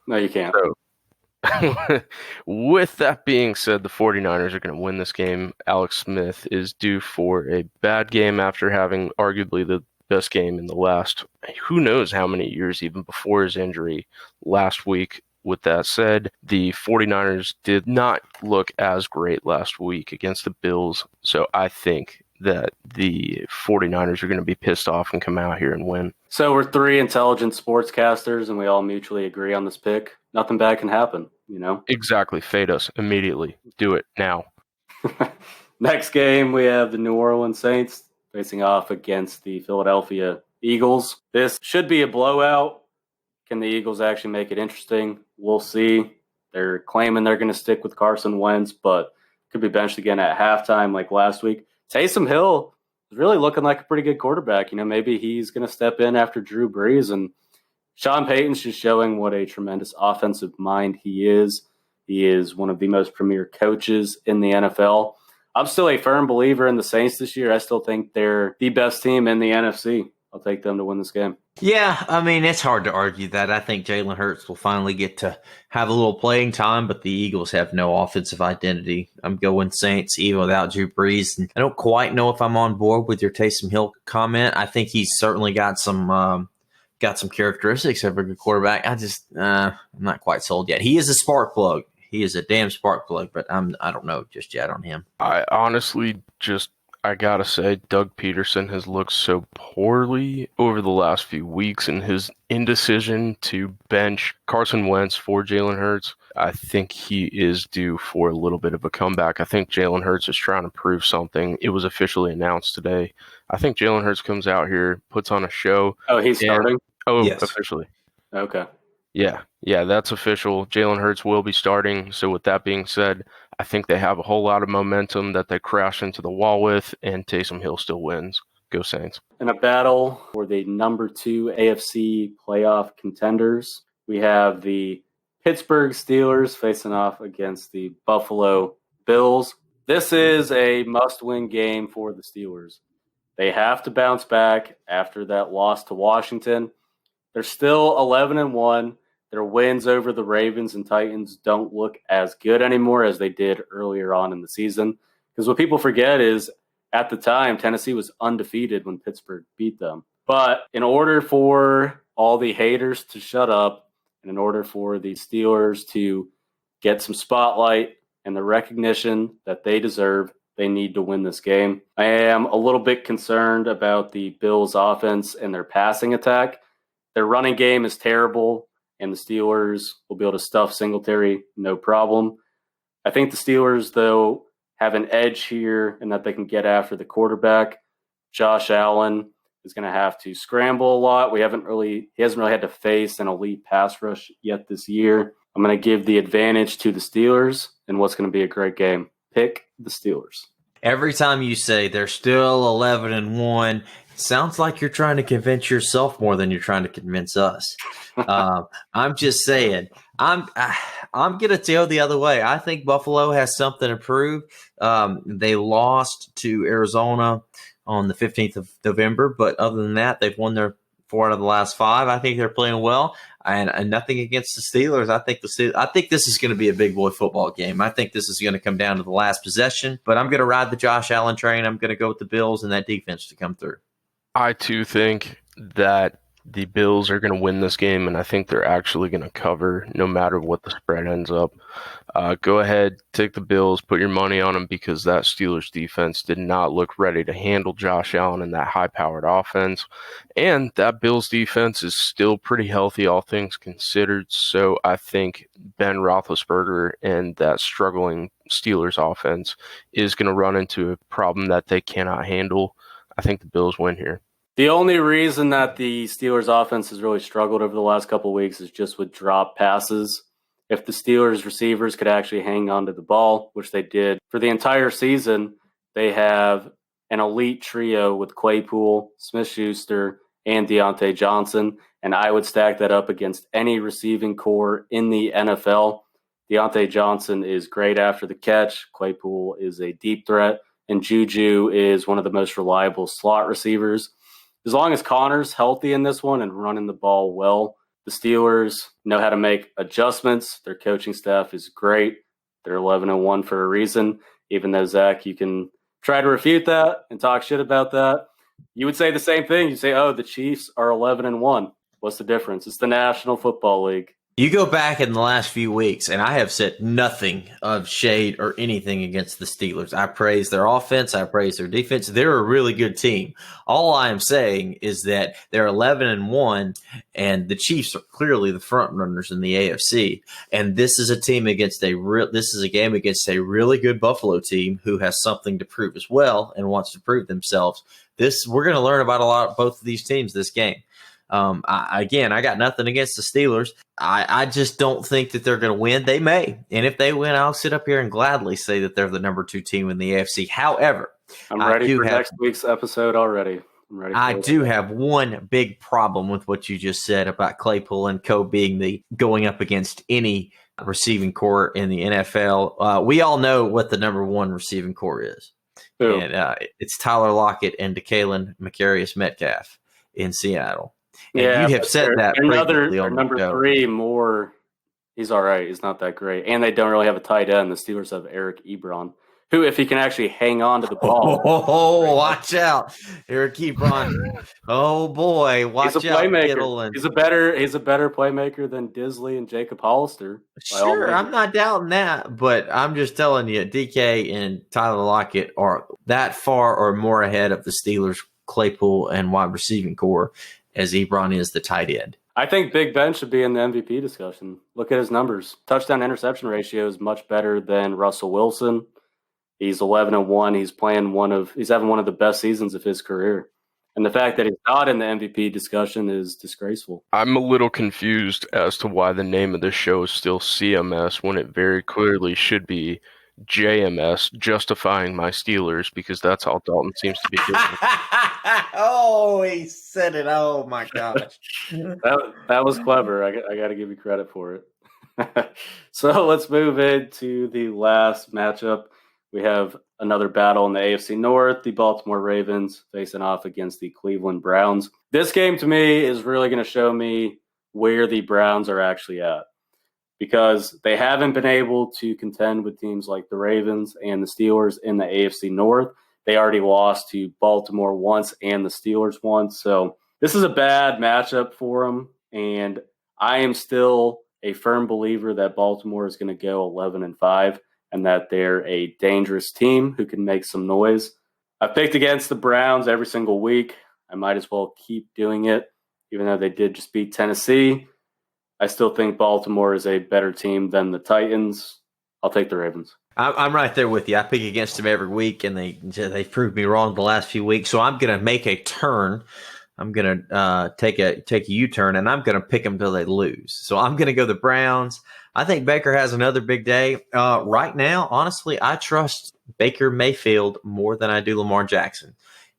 [SPEAKER 1] No, you can't.
[SPEAKER 3] So, with that being said, the 49ers are going to win this game. Alex Smith is due for a bad game after having arguably the best game in the last who knows how many years, even before his injury last week. With that said, the 49ers did not look as great last week against the Bills, so I think that the 49ers are going to be pissed off and come out here and win.
[SPEAKER 1] So we're 3 intelligent sportscasters, and we all mutually agree on this pick. Nothing bad can happen,
[SPEAKER 3] Exactly. Fade us immediately. Do it now.
[SPEAKER 1] Next game, we have the New Orleans Saints facing off against the Philadelphia Eagles. This should be a blowout. Can the Eagles actually make it interesting? We'll see. They're claiming they're going to stick with Carson Wentz, but could be benched again at halftime like last week. Taysom Hill is really looking like a pretty good quarterback. Maybe he's going to step in after Drew Brees. And Sean Payton's just showing what a tremendous offensive mind he is. He is one of the most premier coaches in the NFL. I'm still a firm believer in the Saints this year. I still think they're the best team in the NFC. I'll take them to win this game.
[SPEAKER 4] Yeah, it's hard to argue that. I think Jalen Hurts will finally get to have a little playing time, but the Eagles have no offensive identity. I'm going Saints even without Drew Brees. And I don't quite know if I'm on board with your Taysom Hill comment. I think he's certainly got some characteristics of a good quarterback. I'm not quite sold yet. He is a spark plug. He is a damn spark plug, but I don't know just yet on him.
[SPEAKER 3] I honestly I gotta say, Doug Peterson has looked so poorly over the last few weeks, and his indecision to bench Carson Wentz for Jalen Hurts, I think he is due for a little bit of a comeback. I think Jalen Hurts is trying to prove something. It was officially announced today. I think Jalen Hurts comes out here, puts on a show.
[SPEAKER 1] Oh, he's starting?
[SPEAKER 3] Yes. Officially.
[SPEAKER 1] Okay.
[SPEAKER 3] Yeah, that's official. Jalen Hurts will be starting. So with that being said, I think they have a whole lot of momentum that they crash into the wall with, and Taysom Hill still wins. Go Saints.
[SPEAKER 1] In a battle for the number 2 AFC playoff contenders, we have the Pittsburgh Steelers facing off against the Buffalo Bills. This is a must-win game for the Steelers. They have to bounce back after that loss to Washington. They're still 11-1. Their wins over the Ravens and Titans don't look as good anymore as they did earlier on in the season. Because what people forget is, at the time, Tennessee was undefeated when Pittsburgh beat them. But in order for all the haters to shut up, and in order for the Steelers to get some spotlight and the recognition that they deserve, they need to win this game. I am a little bit concerned about the Bills' offense and their passing attack. Their running game is terrible, and the Steelers will be able to stuff Singletary no problem. I think the Steelers, though, have an edge here in that they can get after the quarterback. Josh Allen is going to have to scramble a lot. He hasn't really had to face an elite pass rush yet this year. I'm going to give the advantage to the Steelers in what's going to be a great game. Pick the Steelers.
[SPEAKER 4] Every time you say they're still 11-1, it sounds like you're trying to convince yourself more than you're trying to convince us. I'm just saying. I'm going to tell the other way. I think Buffalo has something to prove. They lost to Arizona on the 15th of November, but other than that, they've won their 4 out of the last 5. I think they're playing well, and nothing against the Steelers. I think this is going to be a big boy football game. I think this is going to come down to the last possession, but I'm going to ride the Josh Allen train. I'm going to go with the Bills and that defense to come through.
[SPEAKER 3] I too think that the Bills are going to win this game, and I think they're actually going to cover no matter what the spread ends up. Go ahead, take the Bills, put your money on them, because that Steelers defense did not look ready to handle Josh Allen and that high-powered offense. And that Bills defense is still pretty healthy, all things considered. So I think Ben Roethlisberger and that struggling Steelers offense is going to run into a problem that they cannot handle. I think the Bills win here.
[SPEAKER 1] The only reason that the Steelers offense has really struggled over the last couple of weeks is just with drop passes. If the Steelers receivers could actually hang on to the ball, which they did for the entire season, they have an elite trio with Claypool, Smith-Schuster, and Deontay Johnson, and I would stack that up against any receiving core in the NFL. Deontay Johnson is great after the catch. Claypool is a deep threat, and Juju is one of the most reliable slot receivers. As long as Connor's healthy in this one and running the ball well, the Steelers know how to make adjustments. Their coaching staff is great. They're 11-1 for a reason. Even though, Zach, you can try to refute that and talk shit about that, you would say the same thing. You say, oh, the Chiefs are 11-1. What's the difference? It's the National Football League.
[SPEAKER 4] You go back in the last few weeks, and I have said nothing of shade or anything against the Steelers. I praise their offense. I praise their defense. They're a really good team. All I am saying is that they're 11-1, and the Chiefs are clearly the front runners in the AFC. And this is a team against this is a game against a really good Buffalo team who has something to prove as well and wants to prove themselves. We're going to learn about a lot of both of these teams this game. I got nothing against the Steelers. I just don't think that they're going to win. They may. And if they win, I'll sit up here and gladly say that they're the number 2 team in the AFC. However,
[SPEAKER 1] I'm ready for next week's episode already.
[SPEAKER 4] I do have one big problem with what you just said about Claypool and Co. being going up against any receiving core in the NFL. We all know what the number 1 receiving core is.
[SPEAKER 1] Ooh.
[SPEAKER 4] And it's Tyler Lockett and DeKalin Metcalf in Seattle. And
[SPEAKER 1] yeah,
[SPEAKER 4] you have said that previously on
[SPEAKER 1] number 3 more. He's all right. He's not that great. And they don't really have a tight end. The Steelers have Eric Ebron, who, if he can actually hang on to the ball.
[SPEAKER 4] Oh, watch out. Eric Ebron. Oh, boy. Watch
[SPEAKER 1] he's a
[SPEAKER 4] out.
[SPEAKER 1] Playmaker. He's a better playmaker than Disley and Jacob Hollister.
[SPEAKER 4] Sure, I'm not doubting that. But I'm just telling you, DK and Tyler Lockett are that far or more ahead of the Steelers, Claypool, and wide receiving core as Ebron is the tight end.
[SPEAKER 1] I think Big Ben should be in the MVP discussion. Look at his numbers. Touchdown interception ratio is much better than Russell Wilson. He's 11-1. He's having one of the best seasons of his career. And the fact that he's not in the MVP discussion is disgraceful.
[SPEAKER 3] I'm a little confused as to why the name of this show is still CMS when it very clearly should be JMS, justifying my Steelers, because that's all Dalton seems to be doing.
[SPEAKER 4] Oh, he said it. Oh, my gosh.
[SPEAKER 1] That was clever. I got to give you credit for it. So let's move into the last matchup. We have another battle in the AFC North, the Baltimore Ravens facing off against the Cleveland Browns. This game, to me, is really going to show me where the Browns are actually at, because they haven't been able to contend with teams like the Ravens and the Steelers in the AFC North. They already lost to Baltimore once and the Steelers once. So this is a bad matchup for them. And I am still a firm believer that Baltimore is going to go 11-5 and that they're a dangerous team who can make some noise. I've picked against the Browns every single week. I might as well keep doing it, even though they did just beat Tennessee. I still think Baltimore is a better team than the Titans. I'll take the Ravens.
[SPEAKER 4] I'm right there with you. I pick against them every week, and they've proved me wrong the last few weeks. So I'm going to make a turn. I'm going to take a U-turn, and I'm going to pick them till they lose. So I'm going to go the Browns. I think Baker has another big day. Right now, honestly, I trust Baker Mayfield more than I do Lamar Jackson.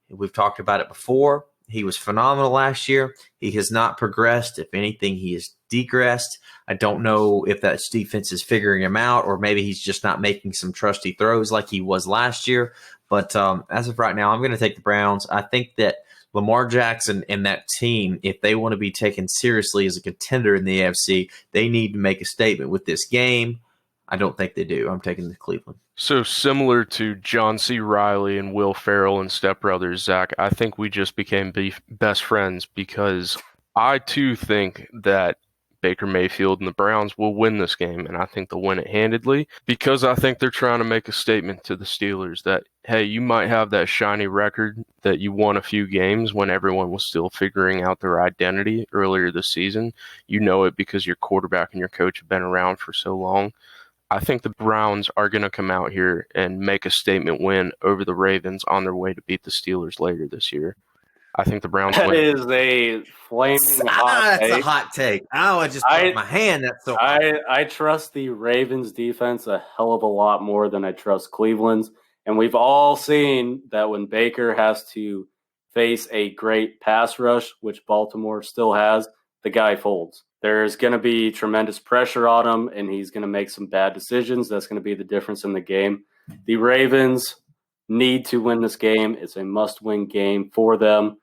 [SPEAKER 4] We've talked about it before. He was phenomenal last year. He has not progressed. If anything, he has degressed. I don't know if that defense is figuring him out, or maybe he's just not making some trusty throws like he was last year. But as of right now, I'm going to take the Browns. I think that Lamar Jackson and that team, if they want to be taken seriously as a contender in the AFC, they need to make a statement with this game. I don't think they do. I'm taking the Cleveland.
[SPEAKER 3] So similar to John C. Reilly and Will Ferrell and Step Brothers, Zach, I think we just became best friends because I too think that Baker Mayfield and the Browns will win this game, and I think they'll win it handedly because I think they're trying to make a statement to the Steelers that, hey, you might have that shiny record that you won a few games when everyone was still figuring out their identity earlier this season. You know it because your quarterback and your coach have been around for so long. I think the Browns are going to come out here and make a statement win over the Ravens on their way to beat the Steelers later this year. I think the Browns
[SPEAKER 1] That
[SPEAKER 3] win.
[SPEAKER 1] is a flaming hot
[SPEAKER 4] That's
[SPEAKER 1] take.
[SPEAKER 4] a hot take. I just put my hand. That's so hot.
[SPEAKER 1] I trust the Ravens defense a hell of a lot more than I trust Cleveland's. And we've all seen that when Baker has to face a great pass rush, which Baltimore still has, the guy folds. There's going to be tremendous pressure on him, and he's going to make some bad decisions. That's going to be the difference in the game. The Ravens need to win this game. It's a must-win game for them.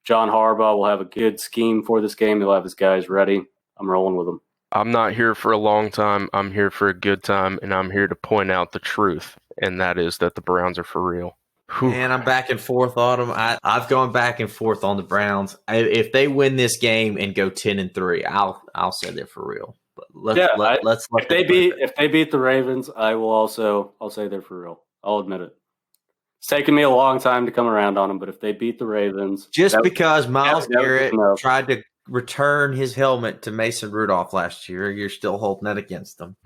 [SPEAKER 1] John Harbaugh will have a good scheme for this game. He'll have his guys ready. I'm rolling with him.
[SPEAKER 3] I'm not here for a long time. I'm here for a good time, and I'm here to point out the truth, and that is that the Browns are for real.
[SPEAKER 4] And I'm back and forth on them. I've gone back and forth on the Browns. If they win this game and go 10-3, I'll say they're for real. But if
[SPEAKER 1] they beat the Ravens, I'll say they're for real. I'll admit it. It's taken me a long time to come around on them, but if they beat the Ravens,
[SPEAKER 4] because Myles Garrett tried to return his helmet to Mason Rudolph last year, you're still holding that against them.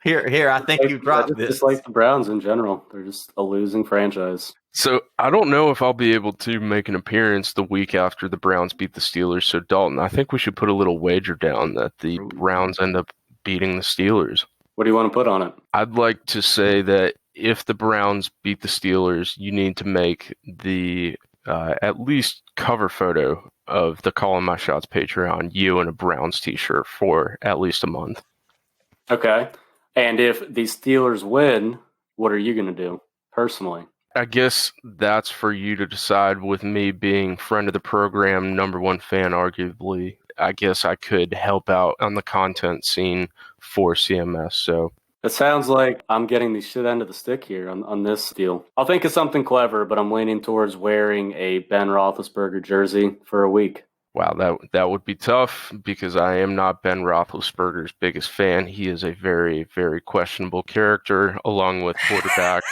[SPEAKER 4] Here, I think you dropped this.
[SPEAKER 1] Just like the Browns in general. They're just a losing franchise.
[SPEAKER 3] So I don't know if I'll be able to make an appearance the week after the Browns beat the Steelers. So Dalton, I think we should put a little wager down that the Browns end up beating the Steelers.
[SPEAKER 1] What do you want to put on it?
[SPEAKER 3] I'd like to say that if the Browns beat the Steelers, you need to make the at least cover photo of the Calling My Shots Patreon, you in a Browns t-shirt for at least a month.
[SPEAKER 1] Okay. And if the Steelers win, what are you going to do personally?
[SPEAKER 3] I guess that's for you to decide. With me being friend of the program, number one fan, arguably, I guess I could help out on the content scene for CMS. So
[SPEAKER 1] it sounds like I'm getting the shit end of the stick here on this deal. I'll think of something clever, but I'm leaning towards wearing a Ben Roethlisberger jersey for a week.
[SPEAKER 3] Wow, that would be tough because I am not Ben Roethlisberger's biggest fan. He is a very, very questionable character along with quarterback.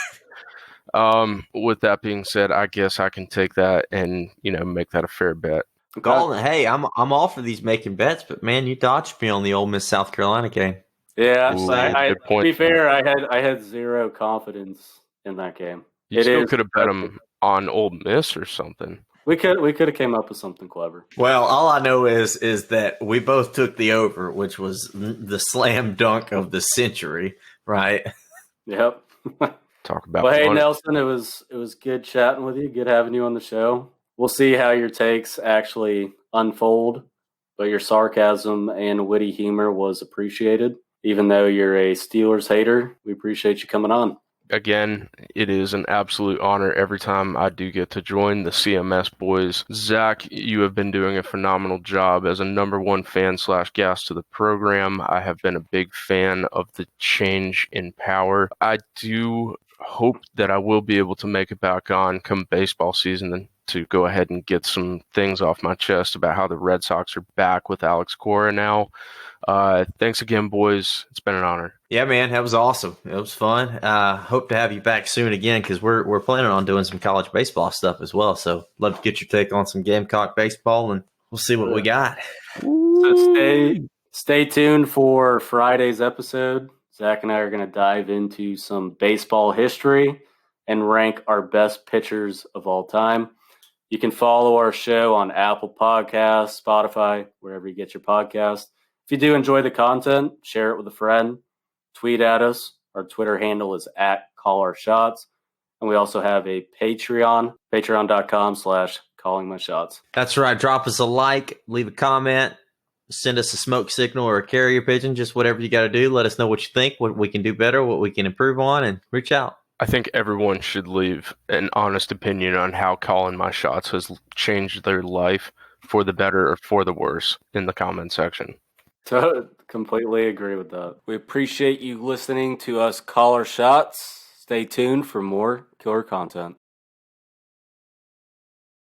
[SPEAKER 3] With that being said, I guess I can take that and, make that a fair bet.
[SPEAKER 4] Golden, hey, I'm all for these making bets, but man, you dodged me on the Ole Miss South Carolina game.
[SPEAKER 1] Yeah,
[SPEAKER 3] Ooh,
[SPEAKER 1] to
[SPEAKER 3] point.
[SPEAKER 1] Be fair, I had zero confidence in that game.
[SPEAKER 3] You still could have bet him on Ole Miss or something.
[SPEAKER 1] We could have came up with something clever.
[SPEAKER 4] Well, all I know is that we both took the over, which was the slam dunk of the century, right?
[SPEAKER 1] Yep.
[SPEAKER 3] Talk about.
[SPEAKER 1] Well, hey Nelson, it was good chatting with you. Good having you on the show. We'll see how your takes actually unfold, but your sarcasm and witty humor was appreciated. Even though you're a Steelers hater, we appreciate you coming on.
[SPEAKER 3] Again, it is an absolute honor every time I do get to join the CMS boys. Zach, you have been doing a phenomenal job as a number one fan / guest to the program. I have been a big fan of the change in power. I do hope that I will be able to make it back on come baseball season and to go ahead and get some things off my chest about how the Red Sox are back with Alex Cora now. Thanks again, boys. It's been an honor.
[SPEAKER 4] Yeah, man, that was awesome. It was fun. Hope to have you back soon again because we're planning on doing some college baseball stuff as well. So love to get your take on some Gamecock baseball, and we'll see what we got.
[SPEAKER 1] So stay tuned for Friday's episode. Zach and I are going to dive into some baseball history and rank our best pitchers of all time. You can follow our show on Apple Podcasts, Spotify, wherever you get your podcast. If you do enjoy the content, share it with a friend. Tweet at us. Our Twitter handle is @CallOurShots. And we also have a Patreon, patreon.com/callingmyshots.
[SPEAKER 4] That's right. Drop us a like, leave a comment, send us a smoke signal or a carrier pigeon, just whatever you got to do. Let us know what you think, what we can do better, what we can improve on, and reach out.
[SPEAKER 3] I think everyone should leave an honest opinion on how calling my shots has changed their life for the better or for the worse in the comment section.
[SPEAKER 1] So, completely agree with that. We appreciate you listening to us call our shots. Stay tuned for more killer content.